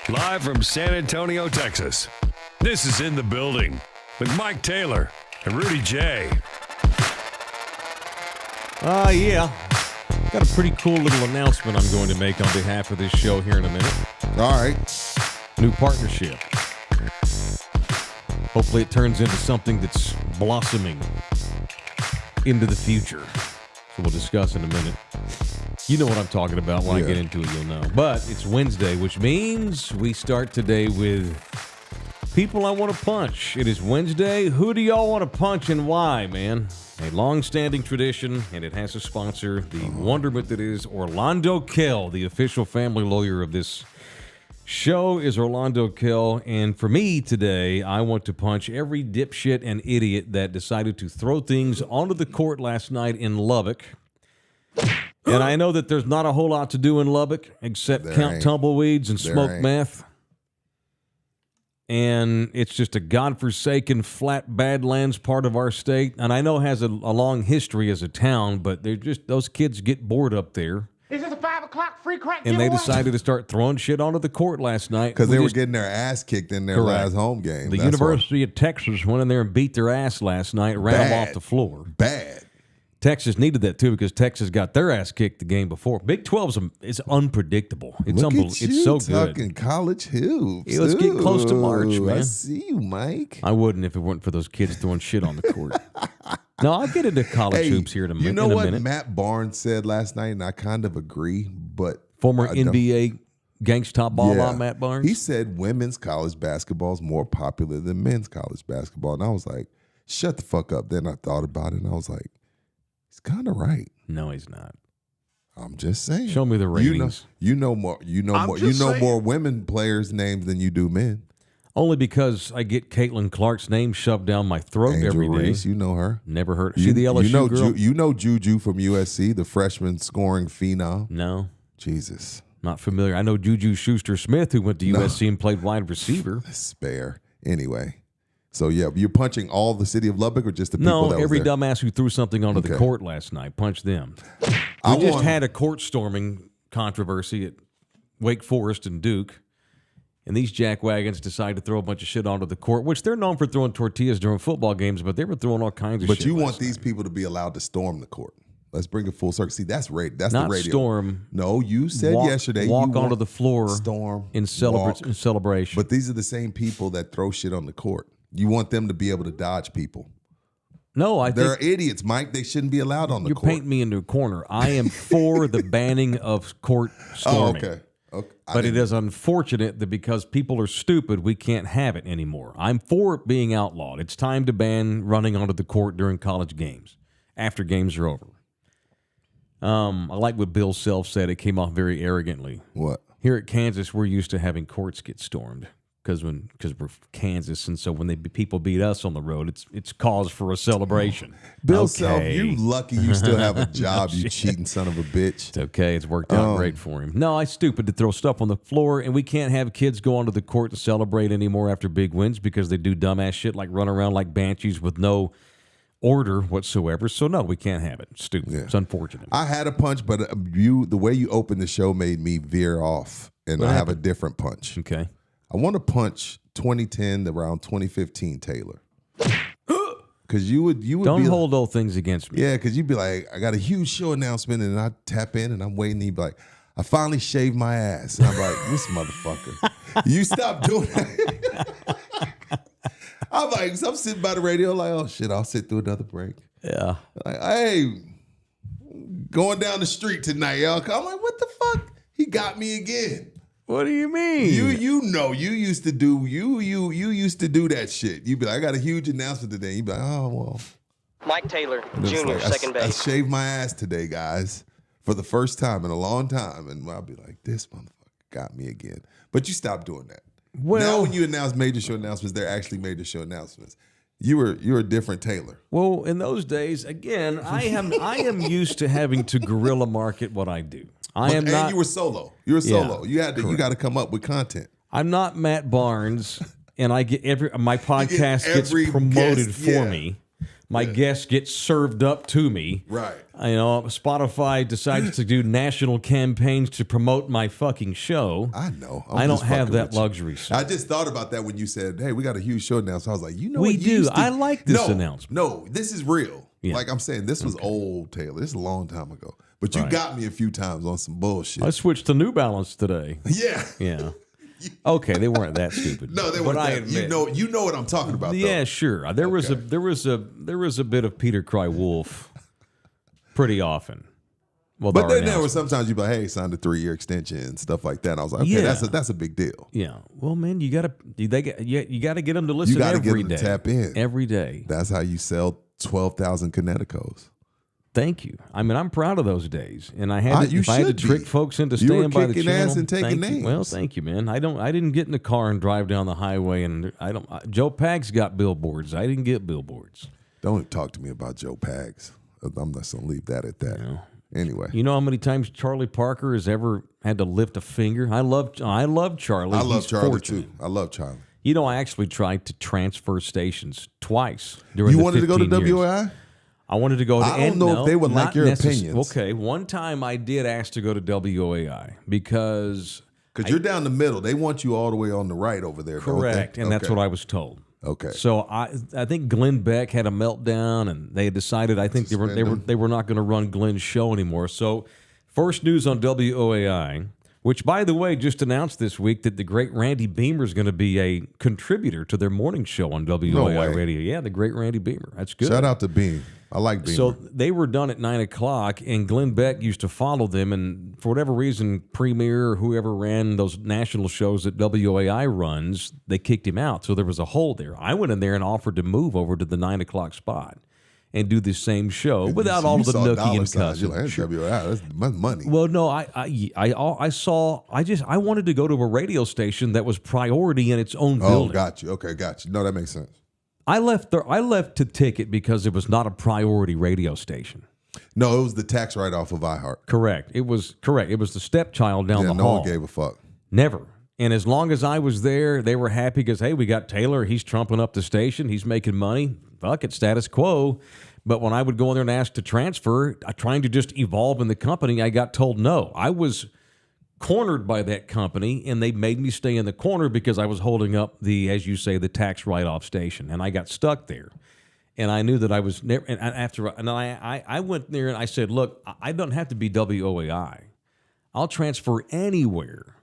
Live from San Antonio, Texas, this is In the Building with Mike Taylor and Rudy J. Yeah. Got a pretty cool little announcement I'm going to make on behalf of this show here in a minute. All right. New partnership. Hopefully it turns into something that's blossoming into the future. So we'll discuss in a minute. You know what I'm talking about. When I get into it, you'll know. But it's Wednesday, which means we start today with people I want to punch. It is Wednesday. Who do y'all want to punch and why, man? A long-standing tradition, and it has a sponsor, the wonderment that is Orlando Kell, the official family lawyer of this show is Orlando Kell. And for me today, I want to punch every dipshit and idiot that decided to throw things onto the court last night in Lubbock. And I know that there's not a whole lot to do in Lubbock except count tumbleweeds and smoke meth. And it's just a godforsaken, flat badlands part of our state. And I know it has a long history as a town, but they're just those kids get bored up there. Is this a 5 o'clock free crack And they decided to start throwing shit onto the court last night. Because they were getting their ass kicked in their last home game. The University of Texas went in there and beat their ass last night, ran them off the floor. Bad. Texas needed that, too, because Texas got their ass kicked the game before. Big 12 is unpredictable. It's unbelievable. It's so good. Talking college hoops. Let's get close to March, man. I see you, Mike. I wouldn't if it weren't for those kids throwing shit on the court. No, I'll get into college hoops here in a minute. You know what Matt Barnes said last night, and I kind of agree, but former NBA gangsta ball Matt Barnes? He said women's college basketball is more popular than men's college basketball. And I was like, shut the fuck up. Then I thought about it, and I was like, he's kind of right. No, he's not. I'm just saying. Show me the ratings. You know more women players' names than you do men. Only because I get Caitlin Clark's name shoved down my throat every day. Reese, you know her. Never heard. She the LSU girl? You know Juju from USC, the freshman scoring phenom. No. Jesus. Not familiar. I know Juju Schuster-Smith, who went to USC and played wide receiver. Spare. Anyway. So, yeah, you're punching all the city of Lubbock or just the people that was every there? dumbass who threw something onto the court last night. Punch them. We just had a court storming controversy at Wake Forest and Duke. And these jackwagons decided to throw a bunch of shit onto the court, which they're known for throwing tortillas during football games, but they were throwing all kinds of shit. But you want these people to be allowed to storm the court. Let's bring it full circle. See, that's right. That's not the radio. Storm. No, you said yesterday. Walk onto the floor. Storm. In celebration. But these are the same people that throw shit on the court. You want them to be able to dodge people. No, They're idiots, Mike. They shouldn't be allowed on the court. You're painting me into a corner. I am for the banning of court storming. Oh, okay. But it is unfortunate that because people are stupid, we can't have it anymore. I'm for it being outlawed. It's time to ban running onto the court during college games after games are over. I like what Bill Self said. It came off very arrogantly. What? Here at Kansas, we're used to having courts get stormed because we're Kansas, and so when people beat us on the road, it's cause for a celebration. Bill Self, you lucky you still have a job, you cheating son of a bitch. It's okay. It's worked out great for him. No, it's stupid to throw stuff on the floor, and we can't have kids go onto the court to celebrate anymore after big wins because they do dumbass shit like run around like banshees with no order whatsoever. So no, we can't have it. It's stupid. Yeah. It's unfortunate. I had a punch, but the way you opened the show made me veer off, and I have a different punch. Okay. I want to punch 2010 to around 2015 Taylor. Because you would don't hold those things against me. Yeah, because you'd be like, I got a huge show announcement, and I tap in, and I'm waiting, and he'd be like, I finally shaved my ass. And I'm like, this motherfucker. You stop doing that. I'm like, so I'm sitting by the radio like, oh shit, I'll sit through another break. Yeah. Like, hey, going down the street tonight, y'all. I'm like, what the fuck? He got me again. What do you mean? You know, you used to do that shit. You'd be like, I got a huge announcement today. You'd be like, oh well. Mike Taylor, Jr., like, second base. I shaved my ass today, guys, for the first time in a long time. And I'll be like, this motherfucker got me again. But you stopped doing that. Well, now when you announce major show announcements, they're actually major show announcements. You're a different Taylor. Well, in those days, again, I am used to having to guerrilla market what I do. And you were solo. You were solo. Yeah, you got to come up with content. I'm not Matt Barnes, and I get my podcast gets promoted for me. My guests get served up to me. Right. Spotify decides to do national campaigns to promote my fucking show. I know. I don't have that luxury. Sir. I just thought about that when you said, hey, we got a huge show now. So I was like, we do. I like this announcement. No, this is real. Yeah. Like I'm saying, this was old Taylor. This is a long time ago. But you got me a few times on some bullshit. I switched to New Balance today. Yeah. Yeah. Okay, they weren't that stupid. No, they weren't. You know what I'm talking about. Yeah, sure. There was a bit of Peter Cry Wolf pretty often. Well, but then there was sometimes you'd be like, hey, signed a 3-year extension and stuff like that. And I was like, okay, that's a big deal. Yeah. Well, man, you gotta get them to listen. You gotta every get them day. to tap in every day. That's how you sell 12,000 Connecticos. Thank you. I mean, I'm proud of those days, and I had to trick folks into staying by the channel. You were kicking ass and taking names. Well, thank you, man. I didn't get in the car and drive down the highway, and Joe Pags got billboards. I didn't get billboards. Don't talk to me about Joe Pags. I'm just gonna leave that at that. No. Anyway, you know how many times Charlie Parker has ever had to lift a finger? I love Charlie. I love Charlie fortunate. too. I love Charlie. You know, I actually tried to transfer stations twice during You the wanted to go to 15 years. WAI? I wanted to go to. I don't know if they would like your opinions. Okay, one time I did ask to go to WAI because you're down the middle. They want you all the way on the right over there. Correct, and that's what I was told. Okay. So I think Glenn Beck had a meltdown, and they had decided. I think they were not going to run Glenn's show anymore. So first news on WOAI, which by the way just announced this week that the great Randy Beamer is going to be a contributor to their morning show on WOAI Radio. Yeah, the great Randy Beamer. That's good. Shout out to Beam. I like Beamer. So they were done at 9 o'clock, and Glenn Beck used to follow them. And for whatever reason, Premier or whoever ran those national shows that WAI runs, they kicked him out. So there was a hole there. I went in there and offered to move over to the 9 o'clock spot and do the same show without all the nookie and cussing. You're like, hey, WAI, that's money. Well, no, I wanted to go to a radio station that was priority in its own building. Oh, got you. Okay, got you. No, that makes sense. I left to ticket because it was not a priority radio station. No, it was the tax write-off of iHeart. Correct. It was the stepchild down the hall. No one gave a fuck. Never. And as long as I was there, they were happy because, hey, we got Taylor. He's trumping up the station. He's making money. Fuck it, status quo. But when I would go in there and ask to transfer, trying to just evolve in the company, I got told no. I was cornered by that company, and they made me stay in the corner because I was holding up the, as you say, the tax write-off station, and I got stuck there. And I knew that I was never. And I went there and I said, "Look, I don't have to be WOAI. I'll transfer anywhere.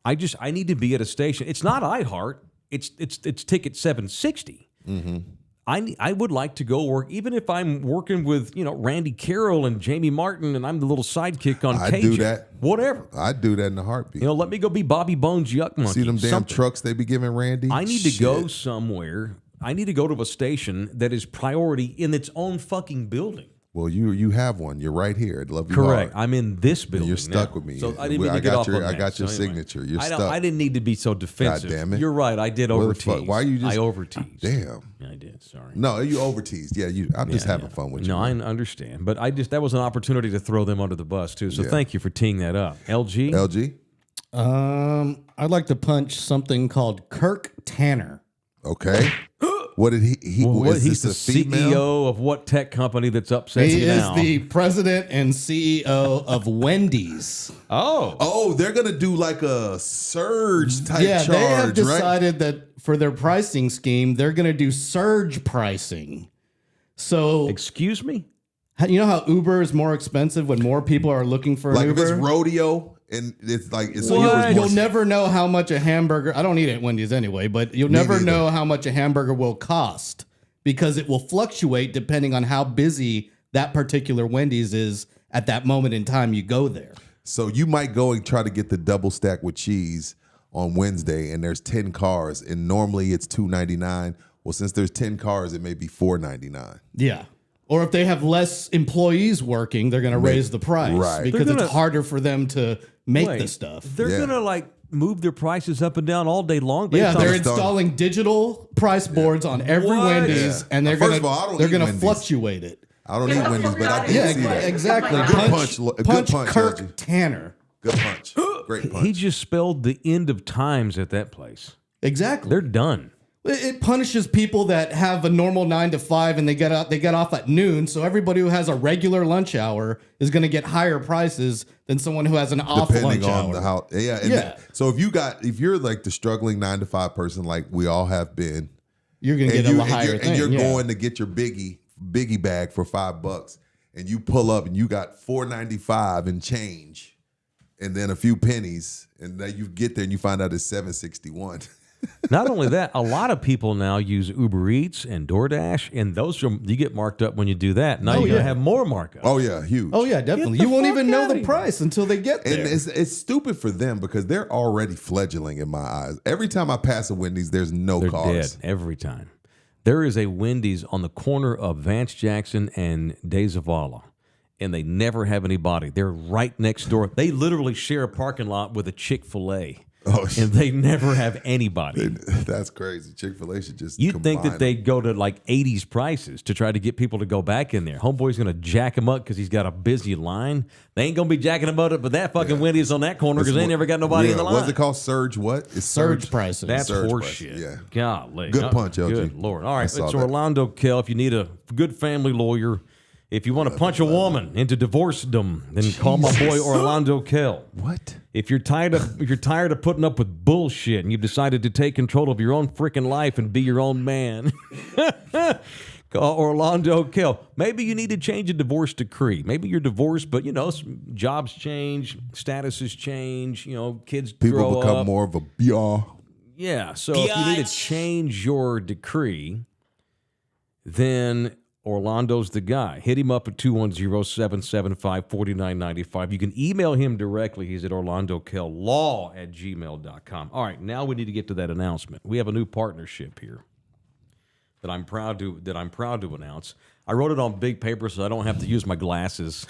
I need to be at a station. It's not iHeart. It's Ticket 760. Mm-hmm. I would like to go work, even if I'm working with, Randy Carroll and Jamie Martin, and I'm the little sidekick on Cajun. do that. Whatever. I'd do that in a heartbeat. Let me go be Bobby Bones Yuck Monkey. See them damn something. trucks they be giving Randy? I need to go somewhere. I need to go to a station that is priority in its own fucking building. Well, you have one. You're right here. I'd love you. Correct. Hard. I'm in this building. You're stuck now. with me. So I didn't mean to get off on that. I got your So anyway, signature. You're I stuck. didn't need to be so defensive. God damn it. You're right. I did What the over-tease. fuck? Why you just? I over-teased. Damn. Yeah, I did. Sorry. No, you over-teased. Yeah, I'm just having fun with you. No, I man. understand. But that was an opportunity to throw them under the bus, too. So thank you for teeing that up. LG? LG? I'd like to punch something called Kirk Tanner. Okay. What did he is He's the this a female? CEO of what tech company that's upset He you is now? the president and CEO of Wendy's. Oh, they're gonna do like a surge type Yeah, charge, they have right? decided that for their pricing scheme, they're going to do surge pricing. So, Excuse me? you know how Uber is more expensive when more people are looking for an Like if Uber? it's rodeo and it's like it's So Uber's you'll more- never know how much a hamburger. I don't eat it at Wendy's anyway, but you'll never neither. know how much a hamburger will cost because it will fluctuate depending on how busy that particular Wendy's is at that moment in time you go there. So you might go and try to get the double stack with cheese on Wednesday, and there's 10 cars, and normally it's $2.99. Well, since there's 10 cars, it may be $4.99. Yeah. Or if they have less employees working, they're going to raise the price right. because They're gonna- it's harder for them to make Wait, the stuff. They're Yeah. going to move their prices up and down all day long. based Yeah, on- they're Just on- installing digital price boards on every What? Wendy's, Yeah. and they're First going of all, I don't to eat Wendy's. fluctuate it. I don't eat Wendy's, but I did Yeah, see that. exactly. Good punch, good punch, Kirk LG. Tanner. Good punch. Great punch. He just spelled the end of times at that place. Exactly. They're done. It punishes people that have a normal 9 to 5 and they get off at noon. So everybody who has a regular lunch hour is going to get higher prices than someone who has an off Depending lunch on hour. the how, yeah. And Yeah. So if you're like the struggling 9 to 5 person, like we all have been, You're going to and get you a higher thing. and you're yeah. going to get your biggie bag for $5, and you pull up and you got $4.95 and change, and then a few pennies, and then you get there and you find out it's $7.61. Not only that, a lot of people now use Uber Eats and DoorDash, and those you get marked up when you do that. Now you're going to have more markup. Oh yeah, huge. Oh yeah, definitely. Get the You won't fuck even know outta the here. price until they get there. And it's stupid for them because they're already fledgling in my eyes. Every time I pass a Wendy's, there's no They're cars. dead every time. There is a Wendy's on the corner of Vance Jackson and De Zavala, and they never have anybody. They're right next door. They literally share a parking lot with a Chick-fil-A, Oh, and they never have anybody. that's crazy. Chick-fil-A should just You'd think combine that they'd go to like 80s prices to try to get people to go back in there. Homeboy's going to jack him up because he's got a busy line. They ain't going to be jacking him up, but that fucking Wendy's on that corner because they ain't never got nobody in the line. What's it called? Surge what? It's Surge prices. That's Surge horseshit. prices, yeah. Golly. Good punch, LG. Good Lord. All I right, saw it's that. Orlando Kell. If you need a good family lawyer, if you want to punch a woman into divorcedom, then call my boy Orlando Kell. What? If you're tired of putting up with bullshit and you've decided to take control of your own freaking life and be your own man, call Orlando Kell. Maybe you need to change a divorce decree. Maybe you're divorced, but jobs change, statuses change, kids People grow become up. more of a BR. Yeah, so if you need to change your decree, then Orlando's the guy. Hit him up at 210-775-4995. You can email him directly. He's at orlandokell.law@gmail.com. All right, now we need to get to that announcement. We have a new partnership here that I'm proud to announce. I wrote it on big paper so I don't have to use my glasses.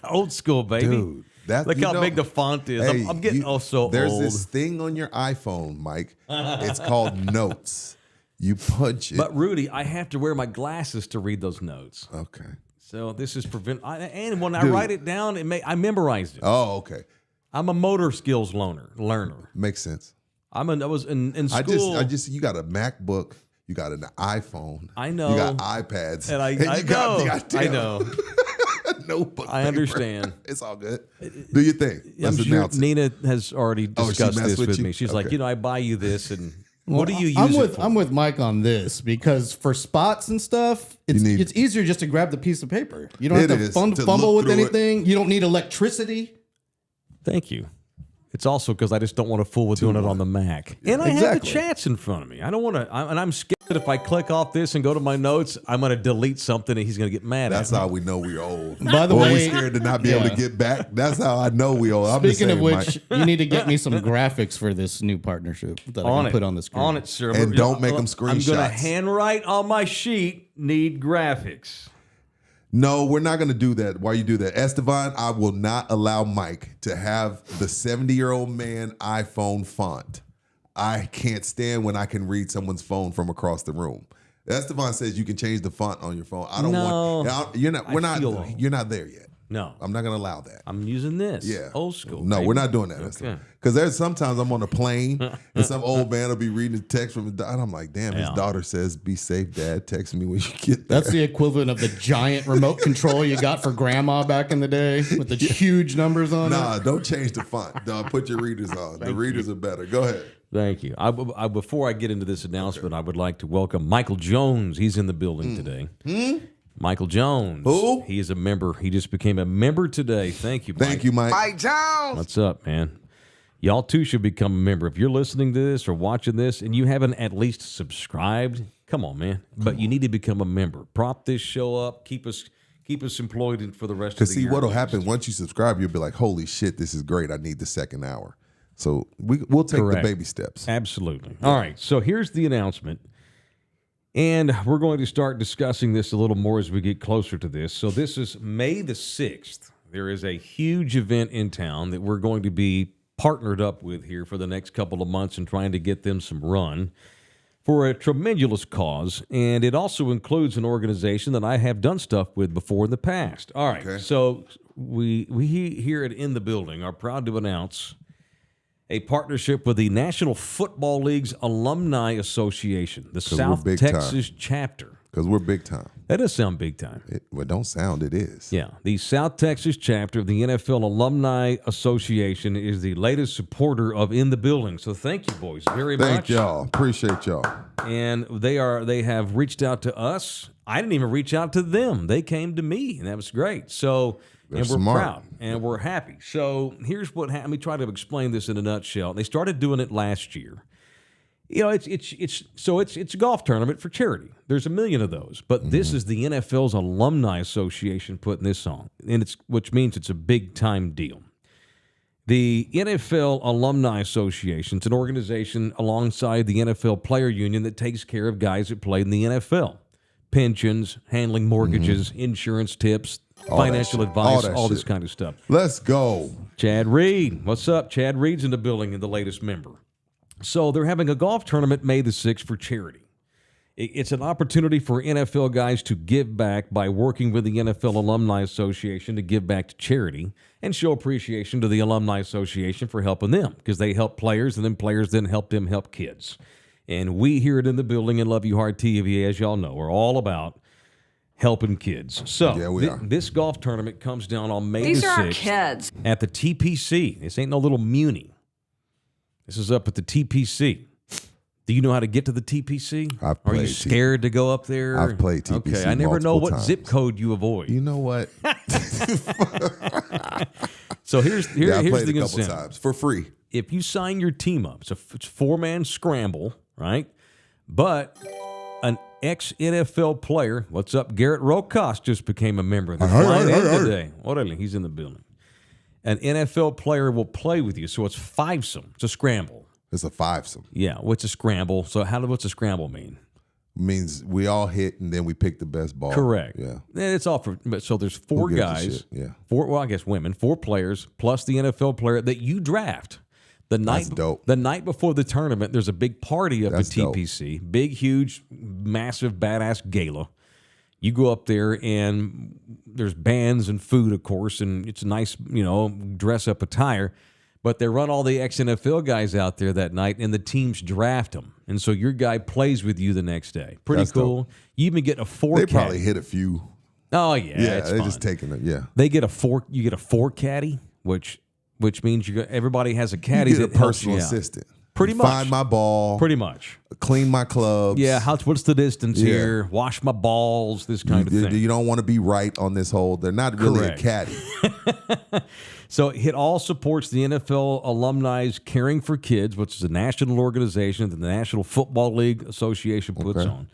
Old school, baby. Dude, Look how big the font is. Hey, I'm getting so there's old. this thing on your iPhone, Mike. It's called Notes. You punch it. But Rudy, I have to wear my glasses to read those notes. Okay. So this is and when I write it down, I memorized it. Oh, okay. I'm a motor skills learner. Makes sense. I was in school. You got a MacBook. You got an iPhone. I know. You got iPads. And I you got the know. I goddamn know. notebook. I paper. understand. It's all good. Do your thing. I'm Let's sure announce it. Nina has already Oh, she discussed messed this with with you? me. She's Okay. like, I buy you this, and Well, what do you use I'm it with for? I'm with Mike on this because for spots and stuff, it's need- it's easier just to grab the piece of paper. You don't It have to is, to fumble look with through it. anything. You don't need electricity. Thank you. It's also because I just don't want to fool with doing it on the Mac. And I have the Exactly. chats in front of me. I don't want to, and I'm scared that if I click off this and go to my notes, I'm going to delete something and he's going to get mad That's at me. how we know we're old. By the Or way- we're scared to not be able to Yeah. get back. That's how I know we old. I'm just Speaking saying, of which, you need to get me some graphics for this new partnership that I On can it. put on the screen. On it, sir. And don't make them I'm going to screenshots. handwrite on my sheet, need graphics. No, we're not going to do that. Why you do that? Estevan, I will not allow Mike to have the 70-year-old man iPhone font. I can't stand when I can read someone's phone from across the room. Estevan says you can change the font on your phone. I don't No. want. You're not. We're I feel not. old. You're not there yet. No. I'm not going to allow that. I'm using this. Yeah. Old school. No, baby. we're not doing that. Okay. Because there's sometimes I'm on a plane and some old man will be reading a text from his daughter. I'm like, damn, his Yeah. daughter says, be safe, Dad. Text me when you get there. That's the equivalent of the giant remote control you got for grandma back in the day with the huge numbers on Nah, it. don't change the font. Dog, put your readers on. The readers are better. Go ahead. Thank you. Before I get into this announcement, I would like to welcome Michael Jones. He's in the building today. Michael Jones. Who? He is a member. He just became a member today. Thank you, Mike. Thank you, Mike. Mike Jones. What's up, man? Y'all too should become a member. If you're listening to this or watching this and you haven't at least subscribed, come on, man. But you need to become a member. Prop this show up. Keep us employed for the rest of the Because year. see, what'll happen once you subscribe, you'll be like, holy shit, this is great. I need the second hour. So we'll take Correct. the baby steps. Absolutely. All right. So here's the announcement. And we're going to start discussing this a little more as we get closer to this. So this is May the 6th. There is a huge event in town that we're going to be partnered up with here for the next couple of months and trying to get them some run for a tremendous cause. And it also includes an organization that I have done stuff with before in the past. All right. Okay. So we here at In the Building are proud to announce a partnership with the National Football League's Alumni Association, the South big Texas chapter. Because we're big time. That does sound big time. Well, don't sound, it is. Yeah, the South Texas chapter of the NFL Alumni Association is the latest supporter of In the Building. So thank you, boys, very much. Thank y'all. Appreciate y'all. And they have reached out to us. I didn't even reach out to them. They came to me, and that was great. So, and we're smart. proud, and we're happy. So here's what happened. Let me try to explain this in a nutshell. They started doing it last year. You know, it's a golf tournament for charity. There's 1 million of those, but this is the NFL's Alumni Association putting this on, and which means it's a big time deal. The NFL Alumni Association is an organization alongside the NFL Player Union that takes care of guys that played in the NFL. Pensions, handling mortgages, insurance tips, financial shit. advice, All all that this shit. kind of stuff. Let's go. Chad Reed, what's up? Chad Reed's in the building and the latest member. So they're having a golf tournament May the 6th for charity. It's an opportunity for NFL guys to give back by working with the NFL Alumni Association to give back to charity and show appreciation to the Alumni Association for helping them because they help players and then players then help them help kids. And we here at In the Building and Love You Hard TV, as y'all know, are all about helping kids. So Yeah, we are. this golf tournament comes down on May These the are 6th our kids. at the TPC. This ain't no little Muni. This is up at the TPC. Do you know how to get to the TPC? I've Are you played scared to go up there? I've played TPC Okay, I never know multiple what times. zip code you avoid. You know what? So here's I here's played the a couple incentive. times for free. If you sign your team up, it's a 4-man scramble, right? But an ex-NFL player, what's up? Garrett Rokos just became a member. They're flying in today. Orale, he's in the building. An NFL player will play with you, so it's fivesome. It's a scramble. It's a fivesome. Yeah, what's a scramble? So what's a scramble mean? Means we all hit and then we pick the best ball. Correct. Yeah. It's all for. So there's 4 gives a guys. shit? Yeah. 4. Well, I guess women. 4 players plus the NFL player that you draft. The night. That's dope. The night before the tournament, there's a big party up That's at dope. TPC. Big, huge, massive, badass gala. You go up there and there's bands and food, of course, and it's a nice, dress up attire. But they run all the ex-NFL guys out there that night, and the teams draft them. And so your guy plays with you the next day. Pretty That's cool. You even get a 4 They caddy. probably hit a few. Oh yeah, Yeah, it's they're fun. just taking it. Yeah. They get a 4. You get a 4 caddy, which means everybody has a caddy You get a that helps you personal out. assistant. Pretty much. Find my ball. Pretty much. Clean my clubs. Yeah, what's the distance Yeah. here? Wash my balls, this kind of thing. You don't want to be right on this hole. They're not really Correct. a caddy. So it all supports the NFL Alumni's Caring for Kids, which is a national organization that the National Football League Association puts on.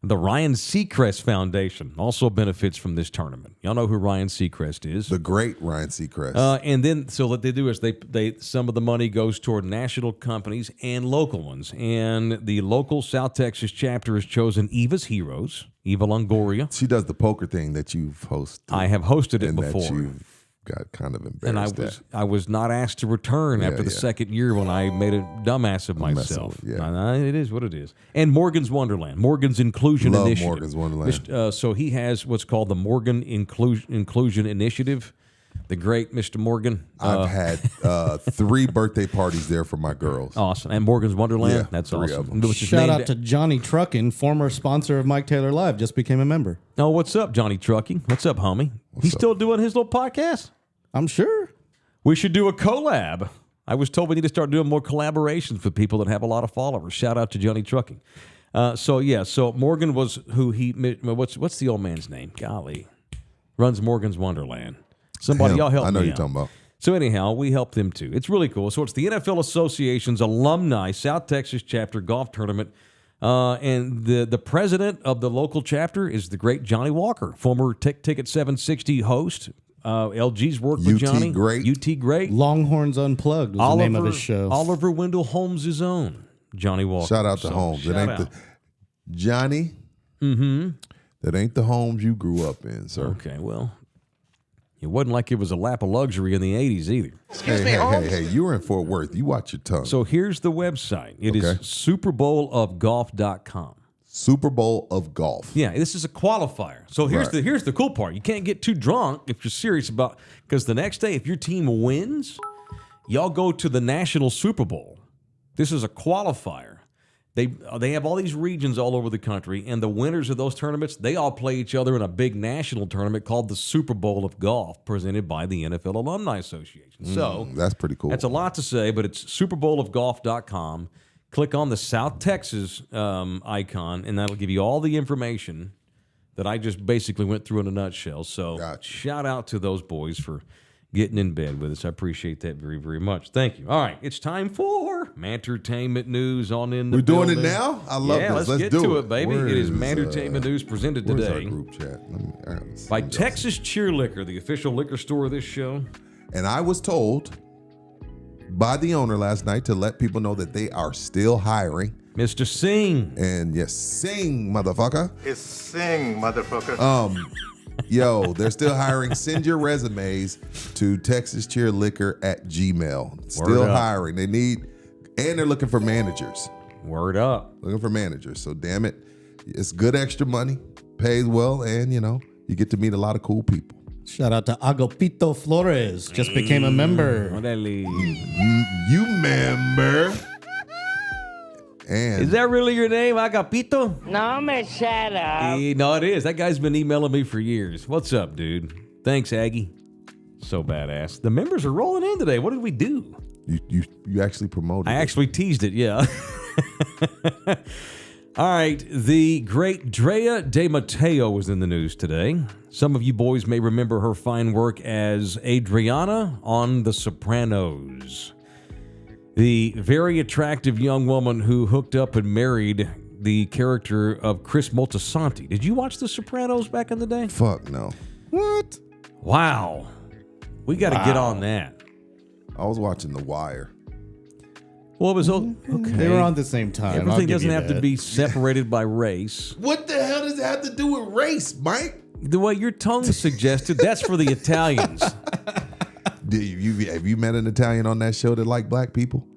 The Ryan Seacrest Foundation also benefits from this tournament. Y'all know who Ryan Seacrest is. The great Ryan Seacrest. And then, so what they do is they some of the money goes toward national companies and local ones. And the local South Texas chapter has chosen Eva's Heroes, Eva Longoria. She does the poker thing that you've hosted. I have hosted it and before. that you've got kind of And embarrassed I was not asked to return after the second year when I made a dumbass of myself. It is what it is. And Morgan's Wonderland, Morgan's Inclusion Love Initiative. Morgan's Wonderland. So he has what's called the Morgan Inclusion Initiative. The great Mr. Morgan. I've had 3 birthday parties there for my girls. Awesome. And Morgan's Wonderland. Yeah, That's 3 awesome. of them. Which is Shout named- out to Johnny Truckin, former sponsor of Mike Taylor Live, just became a member. Oh, what's up, Johnny Trucking? What's up, homie? He's up? still doing his little podcast? I'm sure. We should do a collab. I was told we need to start doing more collaborations with people that have a lot of followers. Shout out to Johnny Trucking. So Morgan was who what's the old man's name? Golly. Runs Morgan's Wonderland. Somebody, y'all help me I know out. you're talking about. So anyhow, we help them too. It's really cool. So it's the NFL Association's Alumni South Texas Chapter Golf Tournament. And the president of the local chapter is the great Johnny Walker, former Ticket 760 host. LG's worked with Johnny. UT Great. Longhorns Unplugged was the name of his show. Oliver Wendell Holmes' own Johnny Walker. Shout out to Holmes. It ain't Johnny. That ain't the Holmes you grew up in, sir. Okay, well, it wasn't like it was a lap of luxury in the 80s either. Hey, you were in Fort Worth. You watch your tongue. So here's the website. It is SuperBowlOfGolf.com. Super Bowl of Golf. Yeah, this is a qualifier. So here's the cool part. You can't get too drunk if you're serious about, because the next day, if your team wins, y'all go to the National Super Bowl. This is a qualifier. They have all these regions all over the country, and the winners of those tournaments, they all play each other in a big national tournament called the Super Bowl of Golf, presented by the NFL Alumni Association. So that's pretty cool. That's a lot to say, but it's SuperBowlOfGolf.com. Click on the South Texas icon, and that'll give you all the information that I just basically went through in a nutshell. So shout out to those boys for getting in bed with us. I appreciate that very, very much. Thank you. All right, it's time for Mentertainment News on In the We're Building. doing it now? I love this. Let's get do to it, baby. Where it is is, Mentertainment News presented where's today our group chat? by Texas Cheer Liquor, the official liquor store of this show. And I was told by the owner last night to let people know that they are still hiring. Mr. Singh. And yes, sing, motherfucker. It's sing, motherfucker. Yo, they're still hiring. Send your resumes to TexasCheerLiquor@gmail. Still hiring. They need, and they're looking for managers. Word up. Looking for managers. So damn it, it's good extra money, pays well, and you get to meet a lot of cool people. Shout out to Agopito Flores, just became a member. You member. And Is that really your name, Agapito? No, man, shut up. No, it is. That guy's been emailing me for years. What's up, dude? Thanks, Aggie. So badass. The members are rolling in today. What did we do? You actually promoted I it. actually teased it, yeah. All right, the great Drea De Matteo was in the news today. Some of you boys may remember her fine work as Adriana on The Sopranos. The very attractive young woman who hooked up and married the character of Chris Moltisanti. Did you watch The Sopranos back in the day? Fuck no. What? Wow. We got to get on that. I was watching The Wire. Well, it was okay. They were on at the same time. Everything doesn't have to be separated by race. What the hell does it have to do with race, Mike? The way your tongue suggested, that's for the Italians. Have you met an Italian on that show that like black people?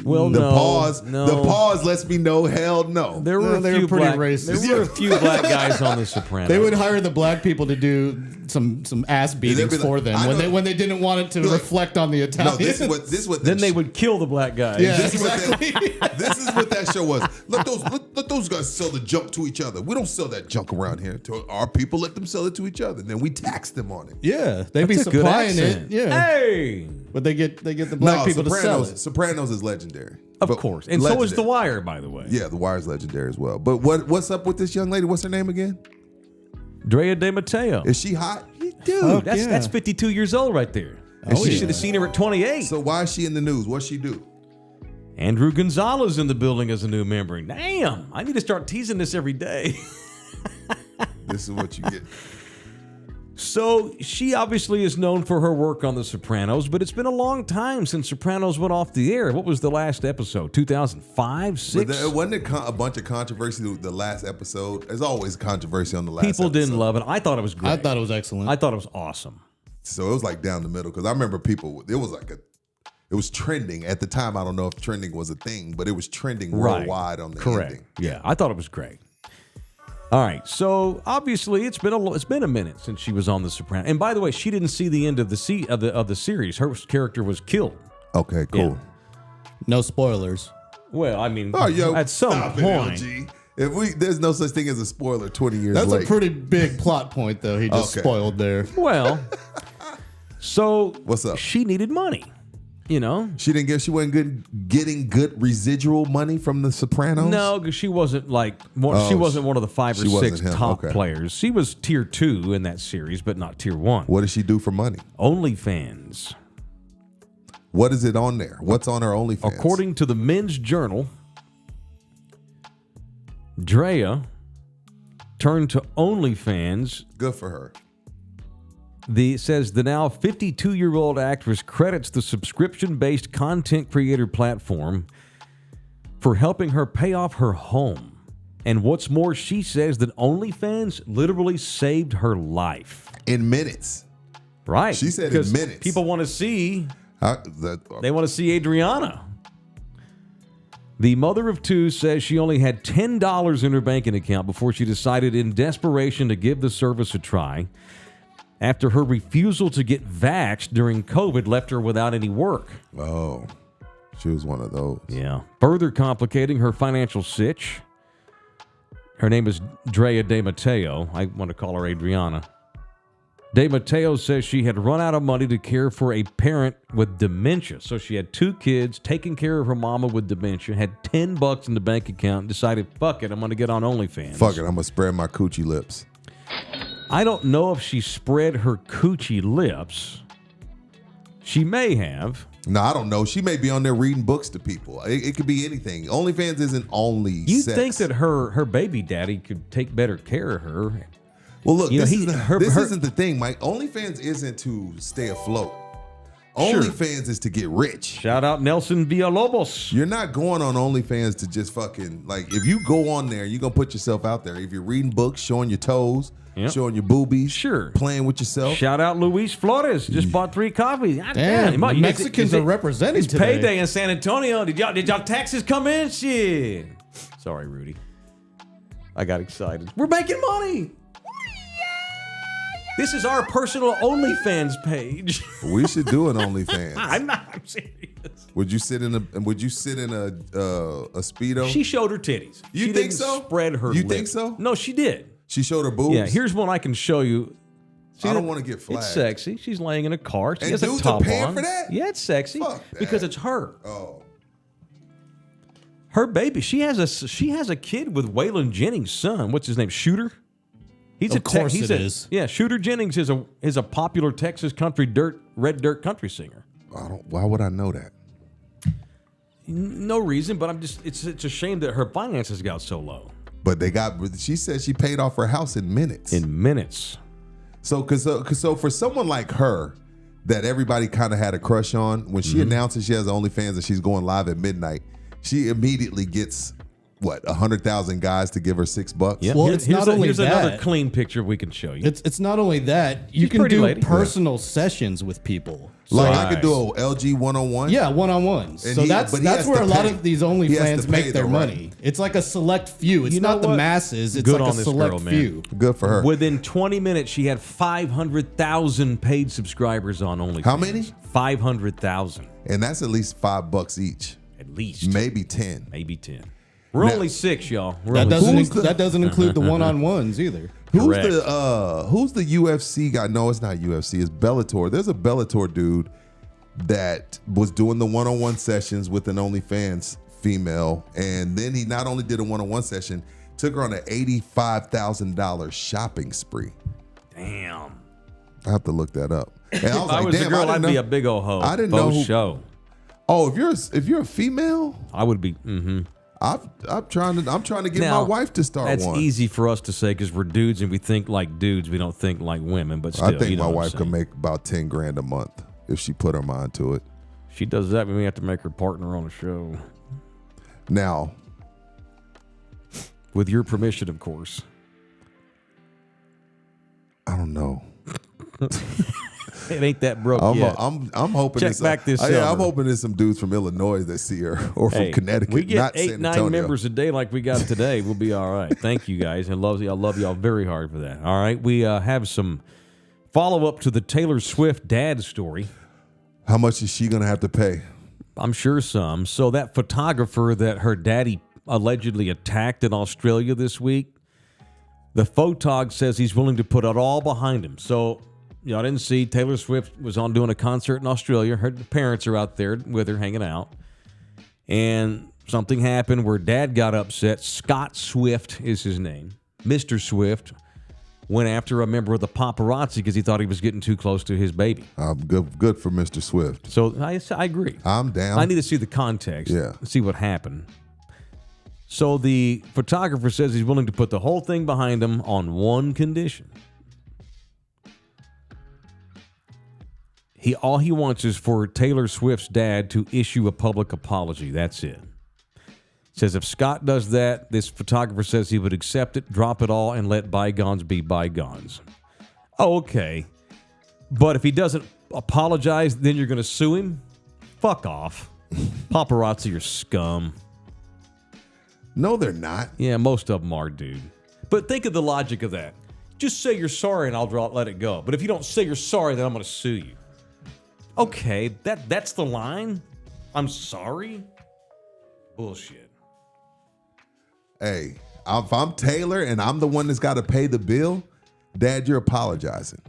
Well, The no, pause. no. The pause lets me know. Hell no. There were They a few were pretty black, racist. There were a few black guys on The Sopranos. They would hire the black people to do some ass beatings be like, for them I when know- they didn't want it to Like, reflect on the No, Italians. this is what. Then they would kill the black guys. Yeah, This is, exactly. this is what that show was. Let those guys sell the junk to each other. We don't sell that junk around here. To our people, let them sell it to each other. Then we tax them on it. Yeah, they'd be That's a good supplying it. accent. Yeah, Hey, but they get the black people to sell it. Sopranos is legendary. of But course, and so is legendary. The Wire, by the way. Yeah, The Wire's legendary as well. But what's up with this young lady? What's her name again? Drea De Matteo. Is she hot? Dude, Fuck that's yeah. that's 52 years old right there. And Oh, she yeah. should have seen her at 28. So why is she in the news? What's she do? Andrew Gonzalez in the building as a new member. Damn, I need to start teasing this every day. This is what you get. So she obviously is known for her work on The Sopranos, but it's been a long time since Sopranos went off the air. What was the last episode? 2005, But 6? there wasn't a bunch of controversy with the last episode. There's always controversy on the last People didn't episode. love it. I thought it was great. I thought it was excellent. I thought it was awesome. So it was like down the middle because I remember people. It was trending at the time. I don't know if trending was a thing, but it was trending worldwide on the Correct. ending. Yeah, I thought it was great. All right, so obviously it's been a minute since she was on The Sopranos. And by the way, she didn't see the end of the series. Her character was killed. Okay, cool. No spoilers. Well, I mean, Oh, yo, at some stop it, point. LG. There's no such thing as a spoiler 20 years That's late. a pretty big plot point, though. He just Okay. spoiled there. Well, so What's up? she needed money. You know, She wasn't getting good residual money from The Sopranos. no, because she wasn't she wasn't one of the 5 or she 6 wasn't him. top Okay. players. She was tier 2 in that series, but not tier 1. What does she do for money? OnlyFans. What is it on there? What's on her OnlyFans? According to the Men's Journal, Drea turned to OnlyFans. Good for her. Says the now 52-year-old actress credits the subscription-based content creator platform for helping her pay off her home. And what's more, she says that OnlyFans literally saved her life. In minutes. Right. She said in because minutes. people want to see They They want to see Adriana. The mother of two says she only had $10 in her banking account before she decided in desperation to give the service a try after her refusal to get vaxxed during COVID left her without any work. Oh, she was one of those. Yeah. Further complicating her financial sitch, her name is Drea De Matteo. I want to call her Adriana. De Matteo says she had run out of money to care for a parent with dementia. So she had 2 kids, taking care of her mama with dementia, had $10 in the bank account, and decided, fuck it, I'm going to get on OnlyFans. Fuck it, I'm gonna spread my coochie lips. I don't know if she spread her coochie lips. She may have. No, I don't know. She may be on there reading books to people. It could be anything. OnlyFans isn't only You'd sex. think that her baby daddy could take better care of her. Well, look, You know, this isn't the thing, Mike. OnlyFans isn't to stay afloat. Sure. OnlyFans is to get rich. Shout out Nelson Villalobos. You're not going on OnlyFans to just fucking, like, if you go on there, you're going to put yourself out there. If you're reading books, showing your toes, Yep. showing your boobies, Sure. playing with yourself. Shout out Luis Flores. Just bought 3 coffees. God Damn, Mike, Mexicans are represented It's today. payday in San Antonio. Did y'all taxes come in? Shit. Sorry, Rudy. I got excited. We're making money. This is our personal OnlyFans page. We should do an OnlyFans. I'm serious. Would you sit in a Speedo? She showed her titties. You She think didn't so? Spread her You lips. think so? No, she did. She showed her boobs. Yeah, here's one I can show you. See I that? don't want to get flagged. It's sexy. She's laying in a car. She And has a dudes are top paying on. for that? Yeah, it's sexy Fuck that. because it's her. Oh, Her baby. She has a kid with Waylon Jennings' son. What's his name? Shooter. He's Of course it is. Yeah, Shooter Jennings is a popular Texas country red dirt country singer. why would I know that? No reason, but it's a shame that her finances got so low. But she said she paid off her house in minutes. In minutes. So for someone like her, that everybody kind of had a crush on, when she announces she has OnlyFans and she's going live at midnight, she immediately gets what, 100,000 guys to give her $6? Yeah. Well, it's not only here's another that. clean picture we can show you. It's not only that. You She's can pretty do lady. personal sessions with people. Like Right. I could do a LG 101. Yeah, one-on-ones. And So he that's has where to a lot pay. of these He has OnlyFans to pay make their though, right? money. It's like a select few. It's You know not the what? masses. It's Good like on a this select girl, man. few. Good for her. Within 20 minutes, she had 500,000 paid subscribers on OnlyFans. How many? 500,000 And that's at least $5 each. at least. Maybe 10. Maybe 10. We're Now- only 6, y'all. We're That only doesn't Who's the- that doesn't include the one-on-ones either. Correct. Who's the UFC guy? No, it's not UFC. It's Bellator. There's a Bellator dude that was doing the one-on-one sessions with an OnlyFans female, and then he not only did a one-on-one session, took her on an $85,000 shopping spree. Damn. I have to look that up. And I was If I like, was damn, a girl, I I'd didn't be know. a big old hoe. I didn't know Faux who- show. Oh, if you're a female, I would be. I'm trying to get Now, my wife to start That's one. easy for us to say because we're dudes and we think like dudes. We don't think like women. But still, I think you know my what I'm wife could saying. make about 10 grand a month if she put her mind to it. She does that, we may have to make her partner on a show. Now, With your permission, of course. I don't know. It ain't that broke I'm yet. I'm hoping Check it's back this I'm summer. hoping there's some dudes from Illinois that see her or from Hey, Connecticut. we get not 8, San 9 Antonio. members a day like we got today. We'll be all right. Thank you guys. I love y'all very hard for that. All right. We have some follow-up to the Taylor Swift dad story. How much is she gonna have to pay? I'm sure some. So that photographer that her daddy allegedly attacked in Australia this week, the photog says he's willing to put it all behind him. So y'all didn't see Taylor Swift was on doing a concert in Australia. Her parents are out there with her hanging out. And something happened where dad got upset. Scott Swift is his name. Mr. Swift went after a member of the paparazzi because he thought he was getting too close to his baby. Good for Mr. Swift. So I agree. I'm down. I need to see the context. Yeah. See what happened. So the photographer says he's willing to put the whole thing behind him on one condition. All he wants is for Taylor Swift's dad to issue a public apology. That's it. Says if Scott does that, this photographer says he would accept it, drop it all, and let bygones be bygones. Oh, okay. But if he doesn't apologize, then you're going to sue him? Fuck off. Paparazzi are scum. No, they're not. Yeah, most of them are, dude. But think of the logic of that. Just say you're sorry and I'll let it go. But if you don't say you're sorry, then I'm going to sue you. Okay, that's the line? I'm sorry? Bullshit. Hey, if I'm Taylor and I'm the one that's got to pay the bill, Dad, you're apologizing.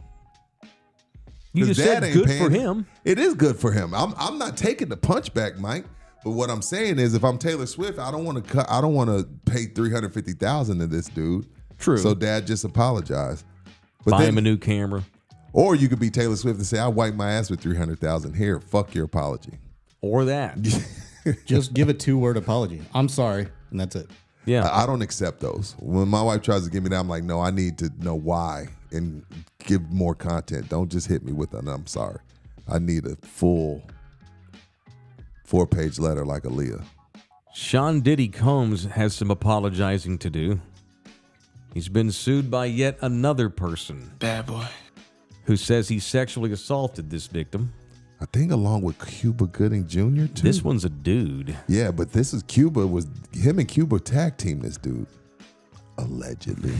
You 'Cause just Dad said ain't good paying- for him. It is good for him. I'm not taking the punch back, Mike. But what I'm saying is, if I'm Taylor Swift, I don't want to pay $350,000 to this dude. True. So Dad, just apologize. But Buy then, him a new camera. or you could be Taylor Swift and say, "I wiped my ass with $300,000. Here, fuck your apology." Or that. Just give a 2-word apology. I'm sorry, and that's it. Yeah. I don't accept those. When my wife tries to give me that, I'm like, no, I need to know why and give more content. Don't just hit me with an "I'm sorry." I need a full 4-page letter like Aaliyah. Sean Diddy Combs has some apologizing to do. He's been sued by yet another person. Bad boy. Who says he sexually assaulted this victim. I think along with Cuba Gooding Jr. too. This one's a dude. Yeah, but this is Cuba. Was him and Cuba tag team this dude? Allegedly.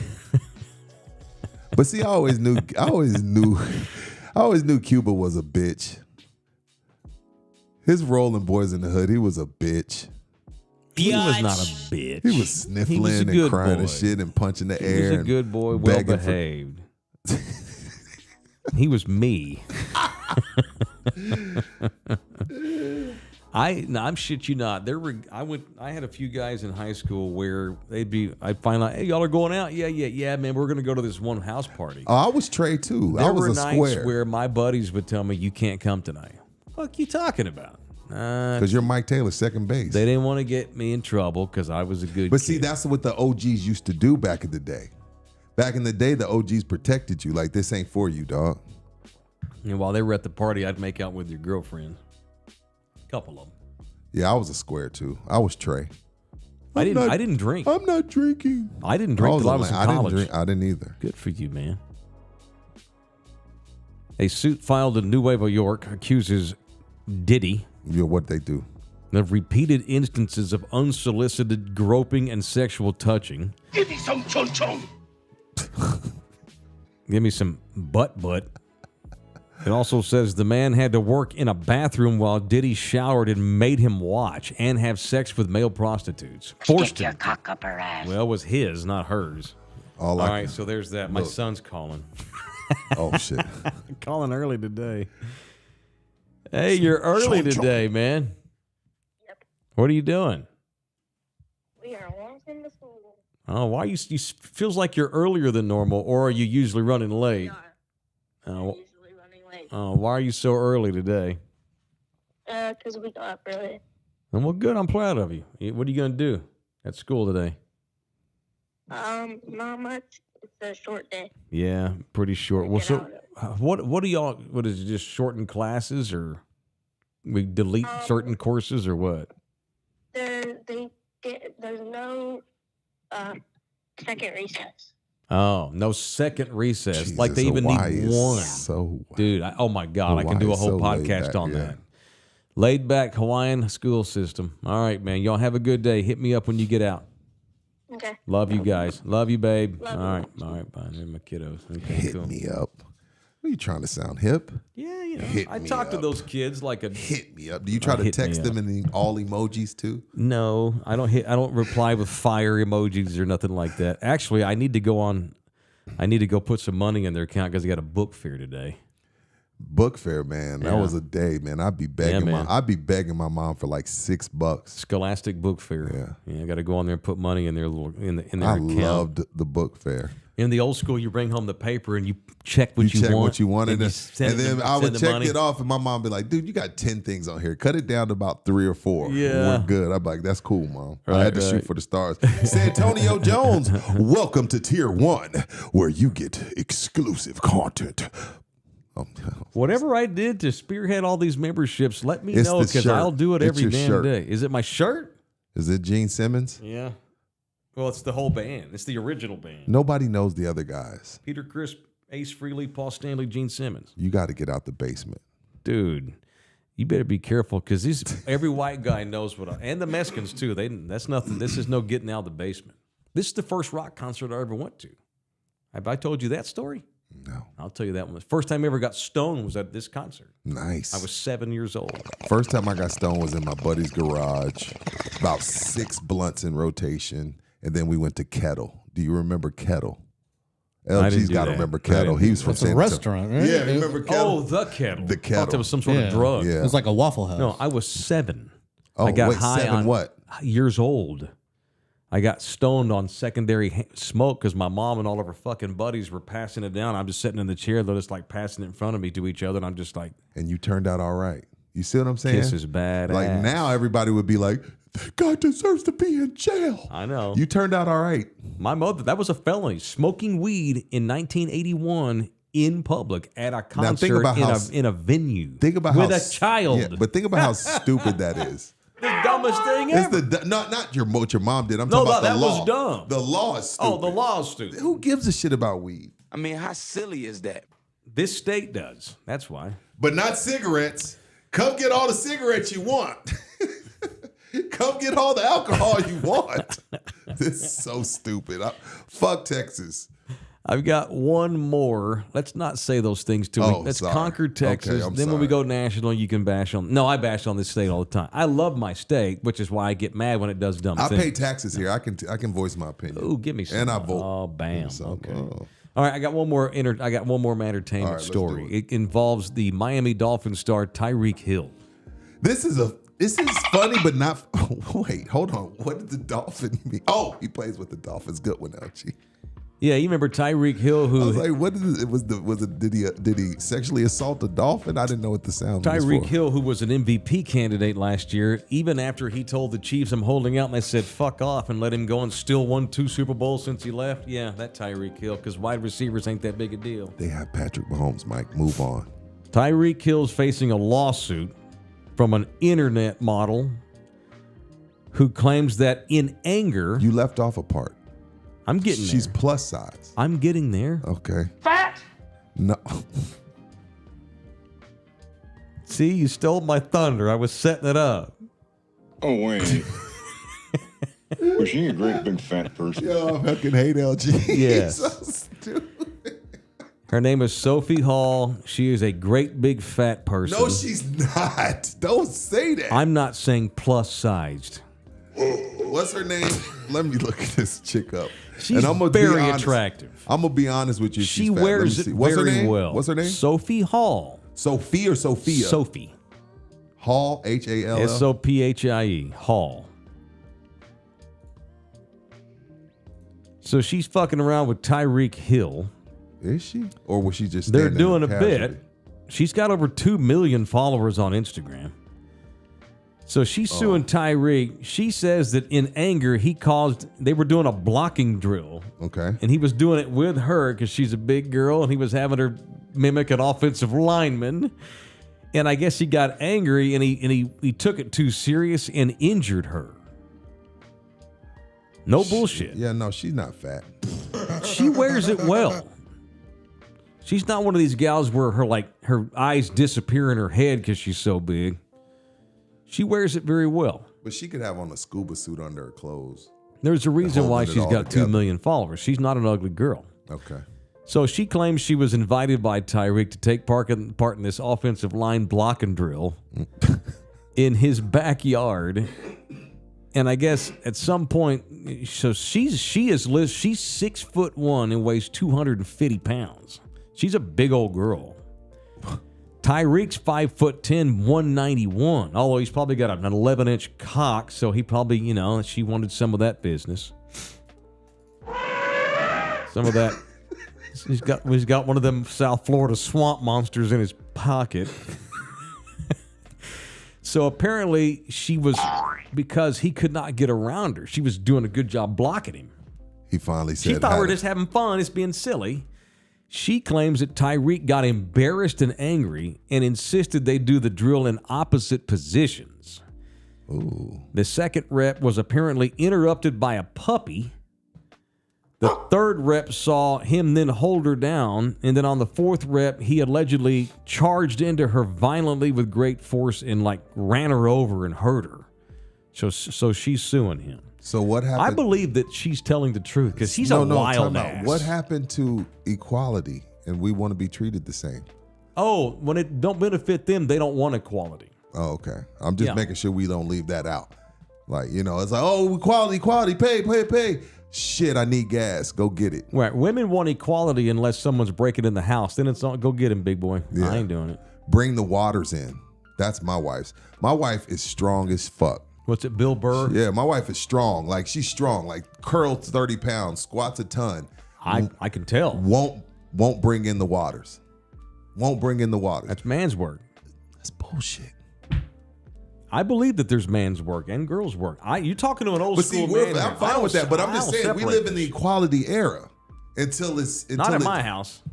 But see, I always knew Cuba was a bitch. His role in Boys in the Hood, he was a bitch. He was not a bitch. He was sniffling He was a and good crying boy. and shit and punching the He air. was a and good boy, well begging for- behaved. He was me. I'm shit you not. I had a few guys in high school where I'd find out, hey, y'all are going out? Yeah, man, we're gonna go to this one house party. Oh, I was Trey too. I There was were a nights square. where my buddies would tell me, you can't come tonight. Fuck you talking about? Because you're Mike Taylor, second base. They didn't want to get me in trouble because I was a good But kid. see, that's what the OGs used to do back in the day. Back in the day, the OGs protected you. Like, this ain't for you, dog. And while they were at the party, I'd make out with your girlfriends. A couple of them. Yeah, I was a square too. I was Trey. I didn't drink. I'm not drinking. I didn't drink till I was in college. I didn't either. Good for you, man. A suit filed in New Nuevo York accuses Diddy What they do? of repeated instances of unsolicited groping and sexual touching. Give me some chon chon. Give me some butt. It also says the man had to work in a bathroom while Diddy showered and made him watch and have sex with male prostitutes. Forced Stick your him. cock up her ass. Well, it was his, not hers. All All I right, can- so there's that. My Look. son's calling. Oh shit. Calling early today. Hey, you're early today, man. Yep. What are you doing? We are walking to school. Oh, why you feels like you're earlier than normal, or are you usually running late? We're Oh, usually running late. why are you so early today? Because we got up early. Well, good. I'm proud of you. What are you going to do at school today? Not much. It's a short day. Yeah, pretty short. Well, Get so out. what do y'all? What is it? Just shorten classes, or we delete certain courses, or what? There's no second recess. Oh, no second recess. Like they Jesus, even Hawaii need is one. So Dude, oh my God, I can do a Hawaii is whole so laid podcast back, on yeah. that. Laid back Hawaiian school system. All right, man. Y'all have a good day. Hit me up when you get out. Okay. Love you guys. Love you, babe. Love All you. right, bye. They're my kiddos. Okay, hit cool. me up. Are you trying to sound hip? Yeah, Hit I me talk to up. those kids like a. Hit me up. Do you try to hit me text up. them in all emojis too? No, I don't reply with fire emojis or nothing like that. Actually, I need to go put some money in their account because I got a book fair today. Book fair, man. That Yeah. was a day, man. I'd be begging man. my mom for like $6. Scholastic Book Fair. Yeah, I got to go on there and put money in their in their I account. loved the book fair. In the old school, you bring home the paper and you check what You check want. what you wanted, you and send then the- I would send the check money. it off, and my mom be like, "Dude, you got 10 things on here. Cut it down to about 3 or 4. Yeah. We're good." I'm like, "That's cool, Mom." I Right, had to shoot right. for the stars. San Antonio Jones, welcome to Tier 1, where you get exclusive content. Whatever I did to spearhead all these memberships, let me It's know the because shirt. I'll do it It's every your damn shirt. day. Is it my shirt? Is it Gene Simmons? Yeah. Well, it's the whole band. It's the original band. Nobody knows the other guys. Peter Crisp, Ace Frehley, Paul Stanley, Gene Simmons. You got to get out the basement. Dude, you better be careful because every white guy knows and the Mexicans too. That's nothing. This is no getting out of the basement. This is the first rock concert I ever went to. Have I told you that story? No. I'll tell you that one. The first time I ever got stoned was at this concert. Nice. I was 7 years old. First time I got stoned was in my buddy's garage. About 6 blunts in rotation. And then we went to Kettle. Do you remember Kettle? LG's do got to that. remember I Kettle. didn't He do was from It's a San Antonio. restaurant, right? Yeah, remember Kettle? Oh, the kettle. The I thought Kettle. that was some sort of Yeah. drug. Yeah. It was like a Waffle House. No, I was 7. Oh, I got wait, high 7 on what? years old. I got stoned on secondary smoke because my mom and all of her fucking buddies were passing it down. I'm just sitting in the chair. They're just like passing it in front of me to each other. And I'm just like, And you turned out all right. You see what I'm saying? Kiss is bad. Like now everybody would be like, that guy deserves to be in jail. I know. You turned out all right. My mother, that was a felony. Smoking weed in 1981 in public at a Now, think concert about in a venue. Think about with how a child. Yeah, but think about how stupid that is. The dumbest thing It's ever. not what your mom did. I'm No, talking about that the was law. dumb. The law is stupid. Oh, the law is stupid. Who gives a shit about weed? I mean, how silly is that? This state does. That's why. But not cigarettes. Come get all the cigarettes you want. Come get all the alcohol you want. This is so stupid. Fuck Texas. I've got one more. Let's not say those things too. Oh, Let's sorry. conquer Texas. Okay, I'm then when we sorry. go national, you can bash on. No, I bash on this state all the time. I love my state, which is why I get mad when it does dumb I things. pay taxes here. I can voice my opinion. Ooh, give me some. And I vote. Oh, bam. So, Okay. oh. All right, I got one more. I got one more entertainment All right, let's story. do it. It involves the Miami Dolphins star Tyreek Hill. This is funny, but not. Wait, hold on. What did the Dolphin mean? Oh, he plays with the Dolphins. Good one, LG. Yeah, you remember Tyreek Hill, I who was like, what is it? Did he sexually assault a dolphin? I didn't know what the sound was Tyreek for. Hill, who was an MVP candidate last year, even after he told the Chiefs, I'm holding out, and they said, fuck off, and let him go and still won 2 Super Bowls since he left. Yeah, that Tyreek Hill, because wide receivers ain't that big a deal. They have Patrick Mahomes, Mike. Move on. Tyreek Hill's facing a lawsuit from an internet model who claims that in anger, You left off a part. I'm getting She's there. plus size. I'm getting there. Okay. Fat. No. See, you stole my thunder. I was setting it up. Oh, wait. Was she a great big fat person? Yo, I fucking hate LG. Yes. So stupid. Her name is Sophie Hall. She is a great big fat person. No, she's not. Don't say that. I'm not saying plus sized. What's her name? Let me look at this chick up. She's I'ma very be honest. attractive. I'm gonna be honest with you. She She's fat. Let me wears it see. What's her very name? well. What's her name? Sophie Hall. Sophie or Sophia? Sophie. Hall, Hall. Sophie. Hall. So she's fucking around with Tyreek Hill. Is she? Or was she just They're standing doing a there casually? bit. She's got over 2 million followers on Instagram. So she's suing Tyreek. She says that in anger, they were doing a blocking drill. Okay. And he was doing it with her because she's a big girl and he was having her mimic an offensive lineman. And I guess he got angry and he took it too serious and injured her. No bullshit. Yeah, no, she's not fat. She wears it well. She's not one of these gals where her eyes disappear in her head because she's so big. She wears it very well. But she could have on a scuba suit under her clothes. There's a reason why holding it she's all got 2 together. million followers. She's not an ugly girl. Okay. So she claims she was invited by Tyreek to take part in this offensive line blocking drill in his backyard. And I guess at some point, so she's 6'1" and weighs 250 pounds. She's a big old girl. Tyreek's 5'10", 191. Although he's probably got an 11-inch cock, so he probably, she wanted some of that business. Some of that. He's got one of them South Florida swamp monsters in his pocket. So apparently because he could not get around her. She was doing a good job blocking him. He finally said, She thought we were just having fun. It's being silly. She claims that Tyreek got embarrassed and angry and insisted they do the drill in opposite positions. Ooh. The second rep was apparently interrupted by a puppy. The third rep saw him then hold her down, and then on the fourth rep, he allegedly charged into her violently with great force and ran her over and hurt her. So she's suing him. So what happened? I believe that she's telling the truth because he's a wild time ass. out. What happened to equality? And we want to be treated the same. Oh, when it don't benefit them, they don't want equality. Oh, okay. I'm just making sure we don't leave that out. It's like, oh, equality, pay. Shit, I need gas. Go get it. Right. Women want equality unless someone's breaking in the house. Then it's all, go get him, big boy. Yeah. I ain't doing it. Bring the waters in. That's my wife's. My wife is strong as fuck. What's it, Bill Burr? Yeah, my wife is strong. She's strong. Curls 30 pounds, squats a ton. I can tell. Won't bring in the waters. Won't bring in the waters. That's man's work. That's bullshit. I believe that there's man's work and girls' work. You talking to an old school man? I'm fine with that, but I'm just saying we live in the equality era until not in my house.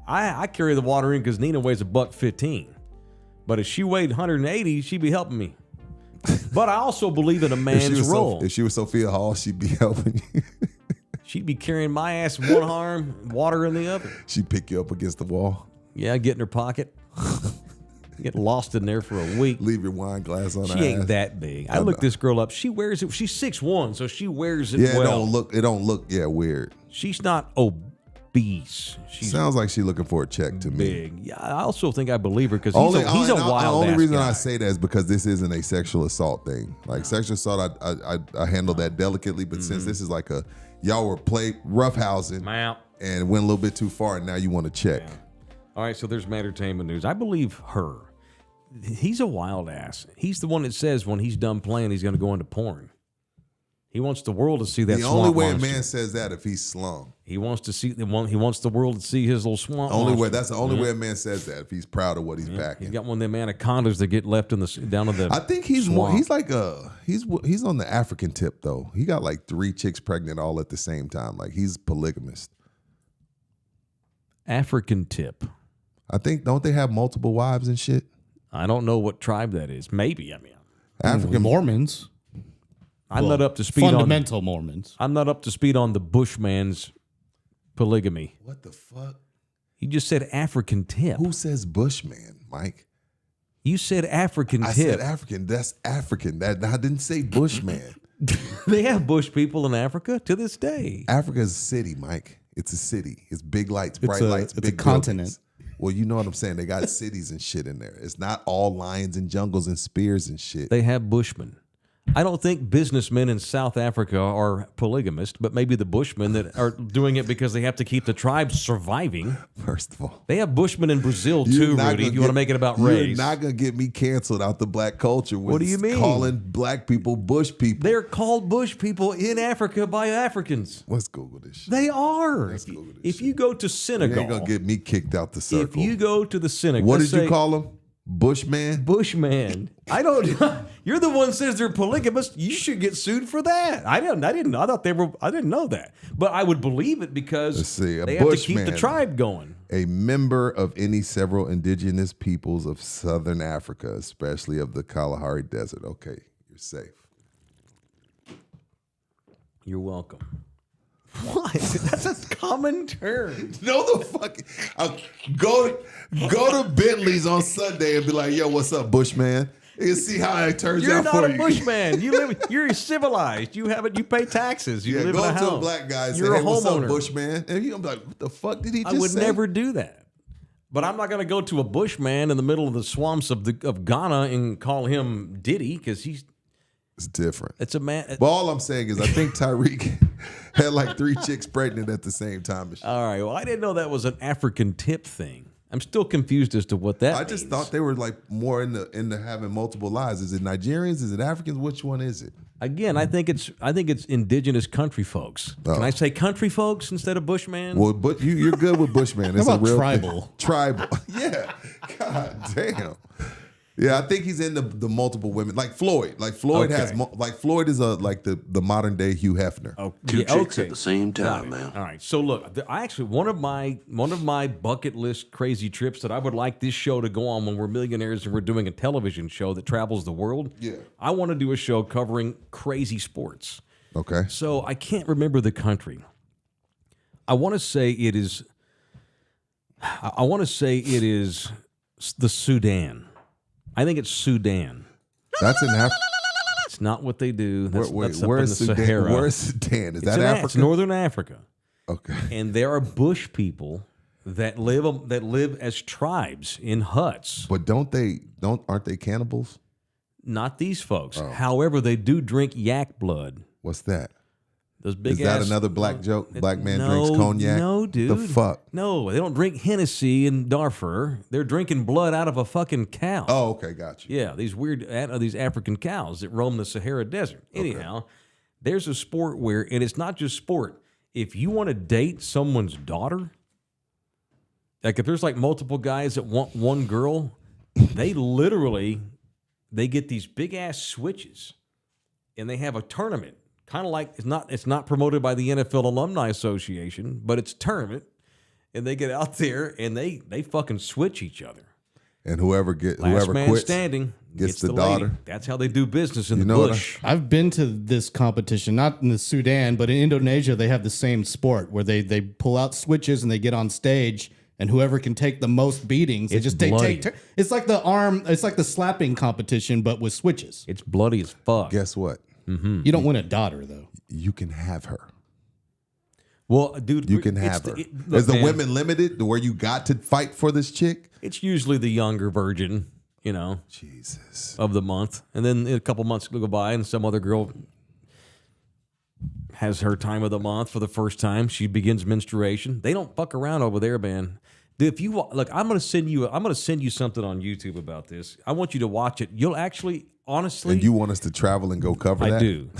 I carry the water in because Nina weighs $115, but if she weighed 180, she'd be helping me. But I also believe in a man's role. If she was Sophia Hall, she'd be helping you. She'd be carrying my ass in one arm, water in the other. She'd pick you up against the wall. Yeah, get in her pocket. Get lost in there for a week. Leave your wine glass on her She ain't ass. that big. I looked this girl up. She wears it. She's 6'1", so she wears it well. It don't look weird. She's not obese. She sounds like she's looking for a check to big. me. Yeah, I also think I believe her because he's a wild. The only reason guy. I say that is because this isn't a sexual assault thing. Sexual assault, I handle that delicately. But since this is y'all were roughhousing and went a little bit too far, and now you want to check. Yeah. All right, so there's Mentertainment news. I believe her. He's a wild ass. He's the one that says when he's done playing, he's going to go into porn. He wants the world to see that. The swamp only way monster. a man says that if he's slung. He wants to see he wants the world to see his little swamp. monster. That's the only way a man says that if he's proud of what he's packing. He's got one of them anacondas that get left down in the. I think he's swamp. more. He's on the African tip though. He got 3 chicks pregnant all at the same time. He's polygamist. African tip. I think don't they have multiple wives and shit? I don't know what tribe that is. Maybe. I mean, African Mormons. I'm not up to speed fundamental Mormons. I'm not up to speed on the Bushman's polygamy. What the fuck? You just said African tip. Who says Bushman, Mike? You said African I tip. said African. That's African. I didn't say Bushman. They have bush people in Africa to this day. Africa is a city, Mike. It's a city. It's big lights, bright lights, it's big a continent. buildings. Well, you know what I'm saying. They got cities and shit in there. It's not all lions and jungles and spears and shit. They have bushmen. I don't think businessmen in South Africa are polygamist, but maybe the Bushmen that are doing it because they have to keep the tribes surviving. First of all, they have Bushmen in Brazil too, Rudy. If you want to make it about race, you're not gonna get me canceled out the black culture. With what do you mean? Calling black people bush people? They're called bush people in Africa by Africans. Let's Google this shit. They are. Let's Google this if shit. you go to Senegal, You ain't gonna get me kicked out the circle. if you go to the Senegal, what did you call them? Bushman? Bushman. I don't. You're the one who says they're polygamous. You should get sued for that. I didn't. I thought they were. I didn't know that, but I would believe it because Let's see, a they have to keep the Bushman. tribe going. A member of any several indigenous peoples of southern Africa, especially of the Kalahari Desert. Okay, you're safe. You're welcome. What? That's a common term. No, the fuck. Go to Bentley's on Sunday and be like, "Yo, what's up, Bushman?" And see how it turns You're out not for a you. bushman. You live. You're civilized. You have it. You pay taxes. You Yeah, live go in a to house. a black guy and say, You're "Hey, a what's up, homeowner. Bushman?" And you're gonna be like, "What the fuck did he just I would say?" never do that. But I'm not going to go to a bushman in the middle of the swamps of Ghana and call him Diddy because It's different. it's a man. But all I'm saying is, I think Tyreek had like 3 chicks pregnant at the same time. And shit. All right. Well, I didn't know that was an African tip thing. I'm still confused as to what that I just means. thought they were like more into having multiple lives. Is it Nigerians? Is it Africans? Which one is it? Again, I think it's indigenous country folks. Oh. Can I say country folks instead of bushman? Well, but you're good with Bushman. It's How about a real tribal? thing. Tribal. Yeah. God damn. Yeah, I think he's into the multiple women, like Floyd. Like Floyd has, Okay. like Floyd is like the modern day Hugh Hefner. Oh, Two chicks at the same Got time, it. man. All right. So look, I actually one of my bucket list crazy trips that I would like this show to go on when we're millionaires and we're doing a television show that travels the world. Yeah. I want to do a show covering crazy sports. Okay. So I can't remember the country. I want to say it is. I want to say it is the Sudan. I think it's Sudan. That's in Africa. It's not what they do. That's, that's up Where's in the Sudan? Sahara. Where's Sudan? Is It's that in Africa? It's northern Africa. Okay. And there are bush people that live as tribes in huts. But aren't they cannibals? Not these folks. Oh. However, they do drink yak blood. What's that? Those big Is that ass, another black joke? Black man no, drinks cognac? No, dude. The fuck? No, they don't drink Hennessy in Darfur. They're drinking blood out of a fucking cow. Oh, okay, got you. Yeah, these African cows that roam the Sahara Desert. Anyhow, there's a sport where, and it's not just sport. If you want to date someone's daughter, like if there's like multiple guys that want one girl, they get these big ass switches, and they have a tournament. Kind of like it's not promoted by the NFL Alumni Association, but it's a tournament, and they get out there and they fucking switch each other. And whoever Last man quits standing gets the lady. daughter. That's how they do business in the know what bush. I've been to this competition, not in the Sudan, but in Indonesia, they have the same sport where they pull out switches and they get on stage, and whoever can take the most beatings, they It's just bloody. take. It's like it's like the slapping competition, but with switches. It's bloody as fuck. Guess what? You don't win a daughter though. You can have her. Well, dude, You can have her. Is the women limited to where you got to fight for this chick? It's usually the younger virgin, Jesus. of the month, and then a couple months go by, and some other girl has her time of the month for the first time. She begins menstruation. They don't fuck around over there, man. Dude, if you look, I'm gonna send you something on YouTube about this. I want you to watch it. You'll actually, honestly, And you want us to travel and go cover that? I do.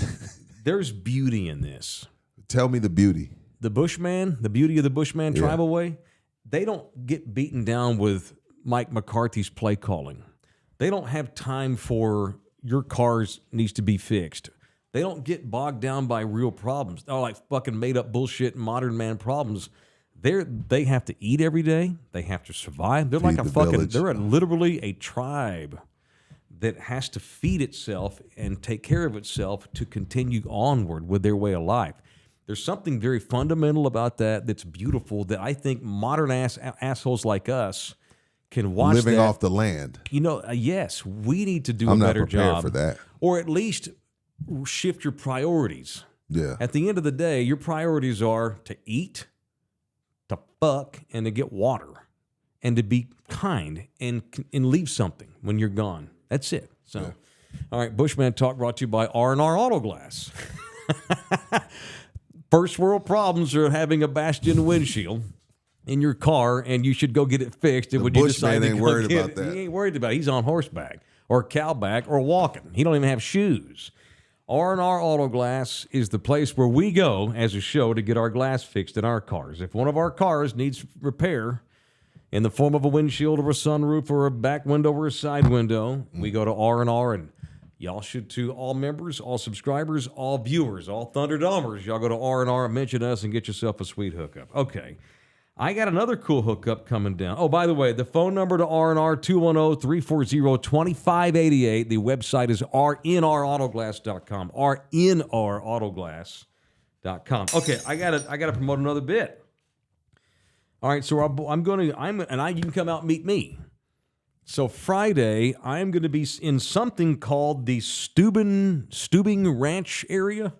There's beauty in this. Tell me the beauty. The beauty of the Bushman tribal way, they don't get beaten down with Mike McCarthy's play calling. They don't have time for your cars needs to be fixed. They don't get bogged down by real problems. They're like fucking made up bullshit modern man problems. They have to eat every day. They have to survive. They're Feed like the village. they're literally a tribe that has to feed itself and take care of itself to continue onward with their way of life. There's something very fundamental about that that's beautiful that I think modern assholes like us can watch. Living off the land. Yes, we need to do I'm a not better prepared job for that. or at least shift your priorities. Yeah. At the end of the day, your priorities are to eat, to fuck, and to get water, and to be kind and leave something when you're gone. That's it. So, All right, Bushman Talk brought to you by R&R Auto Glass. First world problems are having a bastion windshield in your car, and you should go get it fixed. And when you decide to ain't go worried get about it, that. he ain't worried about it. He's on horseback or cowback or walking. He don't even have shoes. R&R Auto Glass is the place where we go as a show to get our glass fixed in our cars. If one of our cars needs repair in the form of a windshield or a sunroof or a back window or a side window, we go to R&R, and y'all should too. All members, all subscribers, all viewers, all Thunderdomers, y'all go to R&R and mention us and get yourself a sweet hookup. Okay. I got another cool hookup coming down. Oh, by the way, the phone number to R&R, 210-340-2588. The website is rnrautoglass.com, rnrautoglass.com. Okay, I gotta promote another bit. All right, so you can come out and meet me. So Friday, I'm going to be in something called the Stubing Ranch area.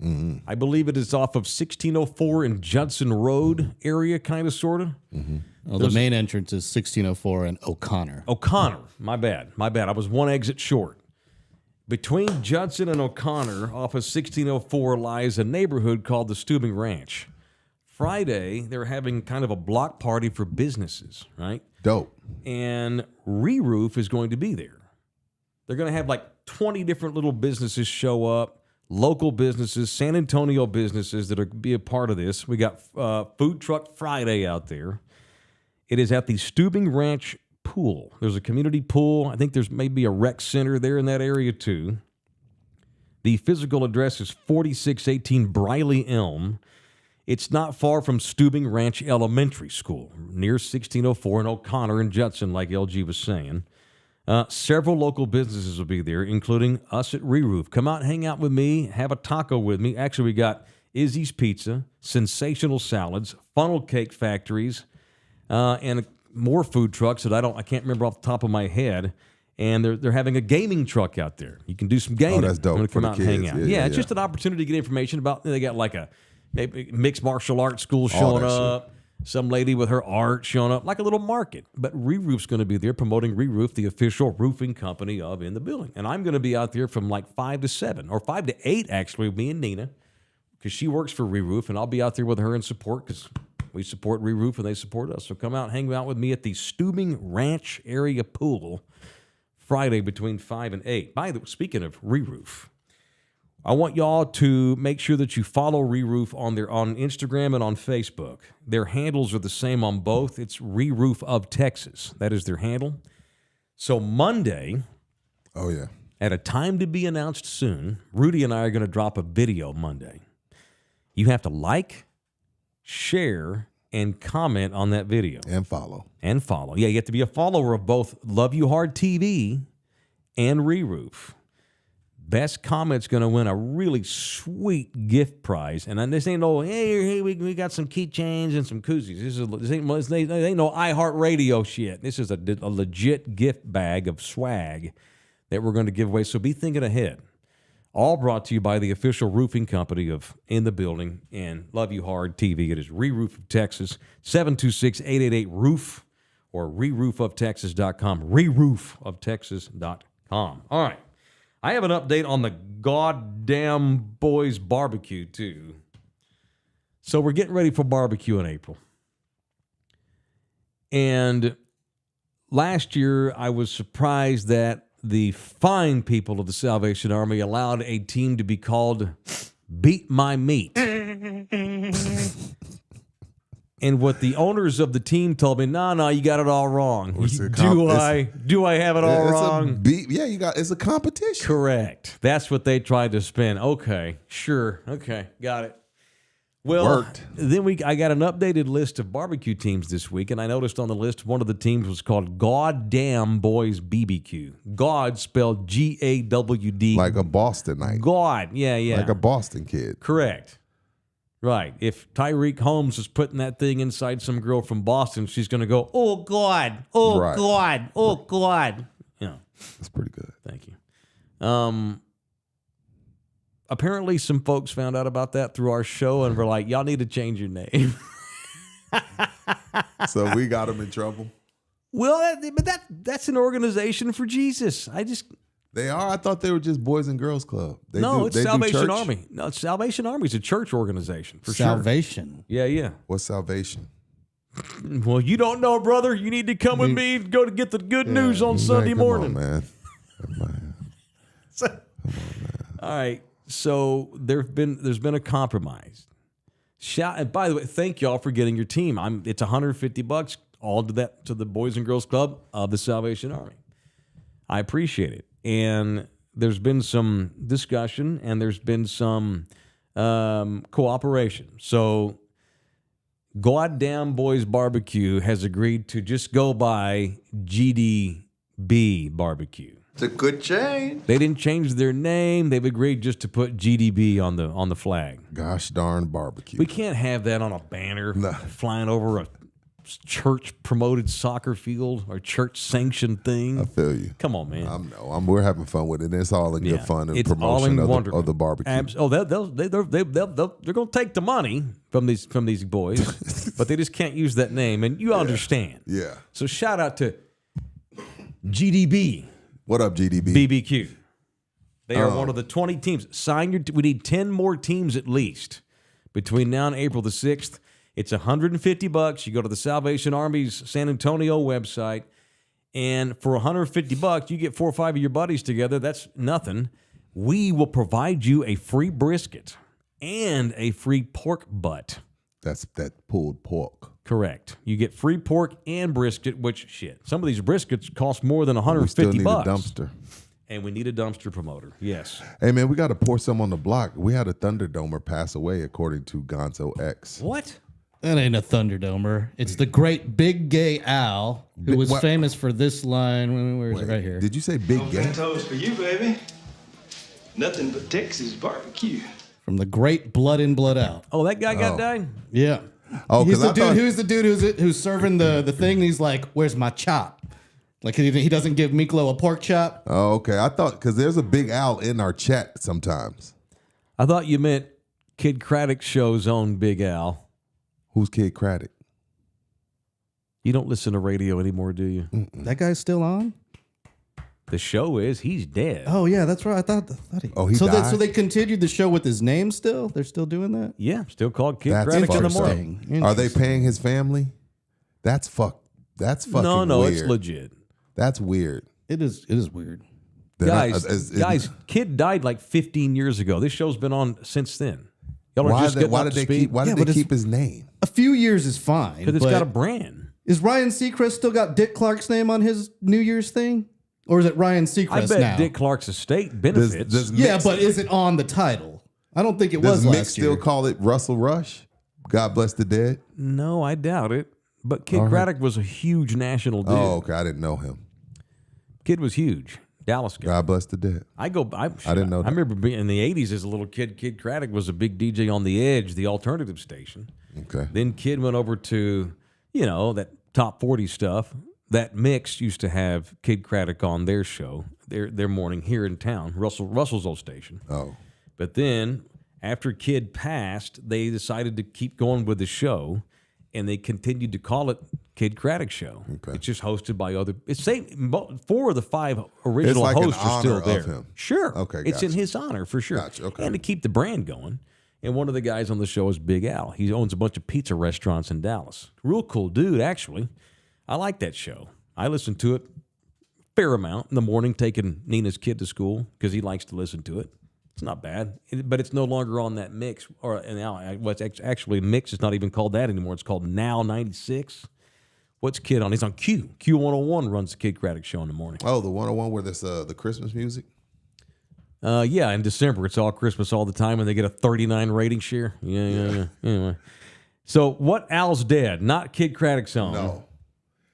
Mm-hmm. I believe it is off of 1604 and Judson Road area, kind of, sort of. Mm-hmm. Well, the main entrance is 1604 and O'Connor. My bad. I was one exit short. Between Judson and O'Connor, off of 1604, lies a neighborhood called the Stubing Ranch. Friday, they're having kind of a block party for businesses, right? Dope. And Re-Roof is going to be there. They're going to have like 20 different little businesses show up. Local businesses, San Antonio businesses that are be a part of this. We got Food Truck Friday out there. It is at the Stubing Ranch Pool. There's a community pool. I think there's maybe a rec center there in that area too. The physical address is 4618 Briley Elm. It's not far from Stubing Ranch Elementary School, near 1604 in O'Connor and Judson, like LG was saying. Several local businesses will be there, including us at Re-Roof. Come out and hang out with me, have a taco with me. Actually, we got Izzy's Pizza, Sensational Salads, Funnel Cake Factories, and more food trucks that I can't remember off the top of my head. And they're having a gaming truck out there. You can do some gaming. Oh, that's dope. You come for out the and kids. hang out. Yeah, it's just an opportunity to get information about. They got like a mixed martial arts school showing up. Some lady with her art showing up, like a little market. But Re-Roof's going to be there promoting Re-Roof, the official roofing company of In the Building. And I'm going to be out there from like 5 to 7, or 5 to 8, actually, with me and Nina, because she works for Re-Roof, and I'll be out there with her in support because we support Re-Roof and they support us. So come out and hang out with me at the Stubing Ranch area pool Friday between 5 and 8. By the way, speaking of Re-Roof, I want y'all to make sure that you follow Re-Roof on Instagram and on Facebook. Their handles are the same on both. It's Re-Roof of Texas. That is their handle. So Monday, at a time to be announced soon, Rudy and I are going to drop a video Monday. You have to like, share, and comment on that video. And follow. Yeah, you have to be a follower of both Love You Hard TV and Re-Roof. Best comment's going to win a really sweet gift prize. And this ain't no, hey, we got some keychains and some koozies. This ain't no iHeartRadio shit. This is a legit gift bag of swag that we're going to give away. So be thinking ahead. All brought to you by the official roofing company of In the Building and Love You Hard TV. It is Re-Roof of Texas, 726-888-ROOF or reRoofOfTexas.com, reRoofOfTexas.com. All right. I have an update on the goddamn boys barbecue, too. So we're getting ready for barbecue in April. And last year, I was surprised that the fine people of the Salvation Army allowed a team to be called Beat My Meat. And what the owners of the team told me, no, you got it all wrong. Do I have it all wrong? It's a competition. Correct. That's what they tried to spin. Okay, sure. Okay, got it. Well, worked. then I got an updated list of barbecue teams this week, and I noticed on the list one of the teams was called Goddamn Boys BBQ. God spelled Gawd. Like a Bostonite. God, yeah. Like a Boston kid. Correct. Right. If Tyreek Holmes is putting that thing inside some girl from Boston, she's going to go, oh, God, oh, Right. God, oh, God. Yeah. That's pretty good. Thank you. Apparently, some folks found out about that through our show and were like, y'all need to change your name. So we got him in trouble. Well, but that's an organization for Jesus. They are? I thought they were just Boys and Girls Club. It's they do Salvation church? Army. No, Salvation Army is a church organization for Salvation. sure. Yeah. What's salvation? Well, you don't know, brother. You need to come with me and go to get the good news on Sunday Come morning. on, man. Come on. All right. So there's been a compromise. And by the way, thank y'all for getting your team. It's $150 all to the Boys and Girls Club of the Salvation Army. I appreciate it. And there's been some discussion and there's been some cooperation. So Goddamn Boys Barbecue has agreed to just go by GDB Barbecue. It's a good change. They didn't change their name. They've agreed just to put GDB on the flag. Gosh darn barbecue. We can't have that on a banner flying over a church-promoted soccer field or church-sanctioned thing. I feel you. Come on, man. We're having fun with it. It's all in good fun and it's promotion all in of the barbecue. they're going to take the money from these boys, but they just can't use that name, and you understand. Yeah. So shout out to GDB. What up, GDB? BBQ. They are one of the 20 teams. We need 10 more teams at least between now and April the 6th. It's $150. You go to the Salvation Army's San Antonio website, and for $150, you get 4 or 5 of your buddies together. That's nothing. We will provide you a free brisket and a free pork butt. That's that pulled pork. Correct. You get free pork and brisket, which, some of these briskets cost more than $150. We still need a dumpster. And we need a dumpster promoter. Yes. Hey, man, we got to pour some on the block. We had a Thunderdomer pass away, according to Gonzo X. What? That ain't a Thunderdomer. It's the great Big Gay Al, who was famous for this line. Where is it? Right here. Did you say Big Gay? Mentos for you, baby. Nothing but Texas barbecue. From the great Blood In, Blood Out. Oh, that guy got died? Yeah. Oh, He's because who's the dude who's serving the thing. And he's like, "Where's my chop?" Like he doesn't give Miklo a pork chop. Oh, okay. I thought because there's a Big Al in our chat sometimes. I thought you meant Kid Craddock's show's own Big Al. Who's Kid Craddock? You don't listen to radio anymore, do you? That guy's still on? The show is. He's dead. Oh, yeah, that's right. I thought he... Oh, he so died? So they continued the show with his name still? They're still doing that? Yeah, still called Kid That's Craddock in the fucked morning. Interesting. Are they paying his family? That's fucking No, weird. it's legit. That's weird. It is weird. Guys, Kid died like 15 years ago. This show's been on since then. Y'all are just getting up to speed. Why did they keep his name? A few years is fine. Because it's got a brand. Is Ryan Seacrest still got Dick Clark's name on his New Year's thing? Or is it Ryan Seacrest I bet now? Dick Clark's estate benefits. But is it on the title? I don't think it was Does Mick last year. still call it Russell Rush? God bless the dead? No, I doubt it. But Kid Craddock was a huge national dude. Oh, okay. I didn't know him. Kid was huge. Dallas guy. God bless the dead. I didn't know that. I remember being in the 80s as a little kid. Kid Craddock was a big DJ on The Edge, the alternative station. Okay. Then Kid went over to, that top 40 stuff. That mix used to have Kid Craddock on their show, their morning here in town, Russell's old station. Oh. But then after Kid passed, they decided to keep going with the show, and they continued to call it Kid Craddock Show. Okay. It's just hosted by four of the five original It's like hosts an are still honor there. of him. Sure. Okay, It's in gotcha. his honor for sure. Gotcha, okay. And to keep the brand going. And one of the guys on the show is Big Al. He owns a bunch of pizza restaurants in Dallas. Real cool dude, actually. I like that show. I listen to it a fair amount in the morning, taking Nina's kid to school because he likes to listen to it. It's not bad, but it's no longer on that mix. Or now, what's actually mix is not even called that anymore. It's called Now 96. What's Kid on? He's on Q. Q101 runs the Kid Craddock show in the morning. Oh, the 101 where there's the Christmas music? Yeah, in December. It's all Christmas all the time, and they get a 39 rating share. Yeah. Anyway. So, what Al's dead? Not Kid Craddock's song. No.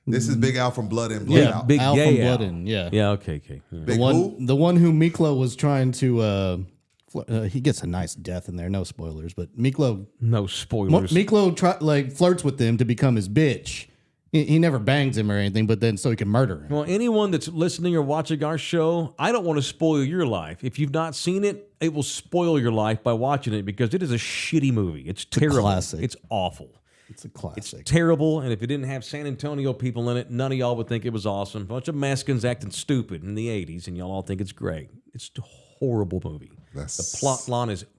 This is Big Al from Blood In, Blood Yeah, Out. Big Al gay from Al. Blood In, yeah. Yeah, okay. Yeah. Big who? The one who Miklo was trying to. He gets a nice death in there. No spoilers, but Miklo. No spoilers. Miklo flirts with him to become his bitch. He never bangs him or anything, but then so he can murder him. Well, anyone that's listening or watching our show, I don't want to spoil your life. If you've not seen it, it will spoil your life by watching it because it is a shitty movie. It's terrible. Classic. It's awful. It's a classic. It's terrible, and if it didn't have San Antonio people in it, none of y'all would think it was awesome. A bunch of Mexicans acting stupid in the 80s, and y'all all think it's great. It's a horrible movie. The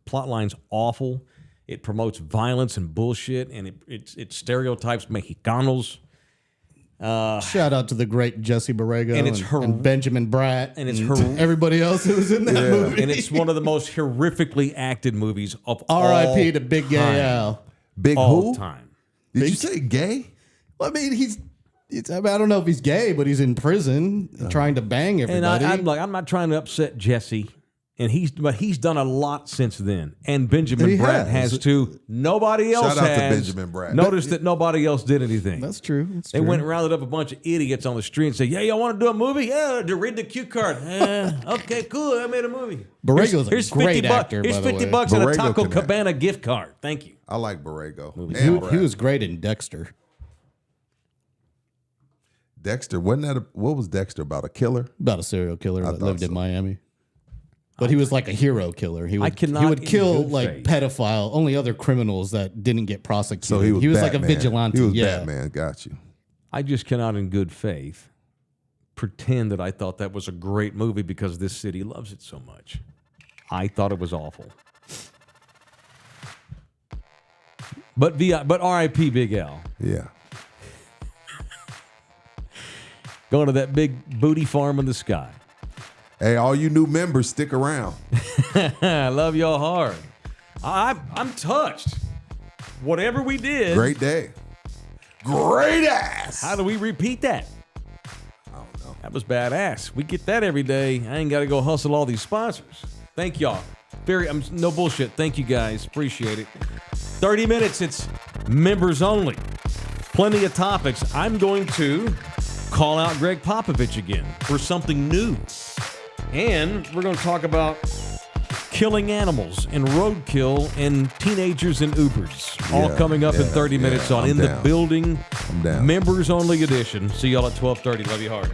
plot line's awful. It promotes violence and bullshit, and it stereotypes Mexicanos. Shout out to the great Jesse Borrego and Benjamin Bratt and it's everybody else who was in that movie. And it's one of the most horrifically acted movies of R.I.P. to Big Gay Al. Big all who? time. Did you say gay? Well, I mean, I don't know if he's gay, but he's in prison trying to bang everybody. And I'm not trying to upset Jesse, but he's done a lot since then. And Benjamin Bratt has too. Nobody else Shout out has. to Benjamin Bratt. Notice that nobody else did anything. That's true. They went and rounded up a bunch of idiots on the street and said, "Yeah, y'all want to do a movie? Yeah, to read the cue card. Okay, cool. I made a movie. Borrego's here's a great 50 actor. Here's by the $50 way. and a Borrego Taco can act. Cabana gift card. Thank you." I like Borrego. He was great in Dexter. Dexter, what was Dexter about? A killer? About a serial killer that lived in so. Miami. But he was like a hero killer. He would cannot in kill good like faith. pedophile, only other criminals that didn't get prosecuted. So he was like a Batman. vigilante. He was yeah. Batman. Got you. I just cannot, in good faith, pretend that I thought that was a great movie because this city loves it so much. I thought it was awful. But R.I.P. Big Al. Yeah. Going to that big booty farm in the sky. Hey, all you new members, stick around. I love y'all hard. I'm touched. Whatever we did. Great day. Great ass. How do we repeat that? I don't know. That was badass. We get that every day. I ain't got to go hustle all these sponsors. Thank y'all. No bullshit. Thank you guys. Appreciate it. 30 minutes. It's members only. Plenty of topics. I'm going to call out Greg Popovich again for something new. And we're going to talk about killing animals and roadkill and teenagers and Ubers. All coming up in 30 minutes on I'm In down. the Building. I'm down. Members only edition. See y'all at 12:30. Love you hard.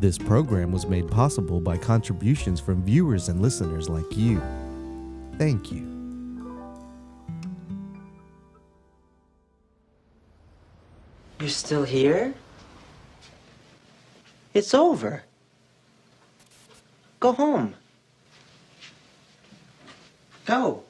This program was made possible by contributions from viewers and listeners like you. Thank you. You're still here? It's over. Go home. Go.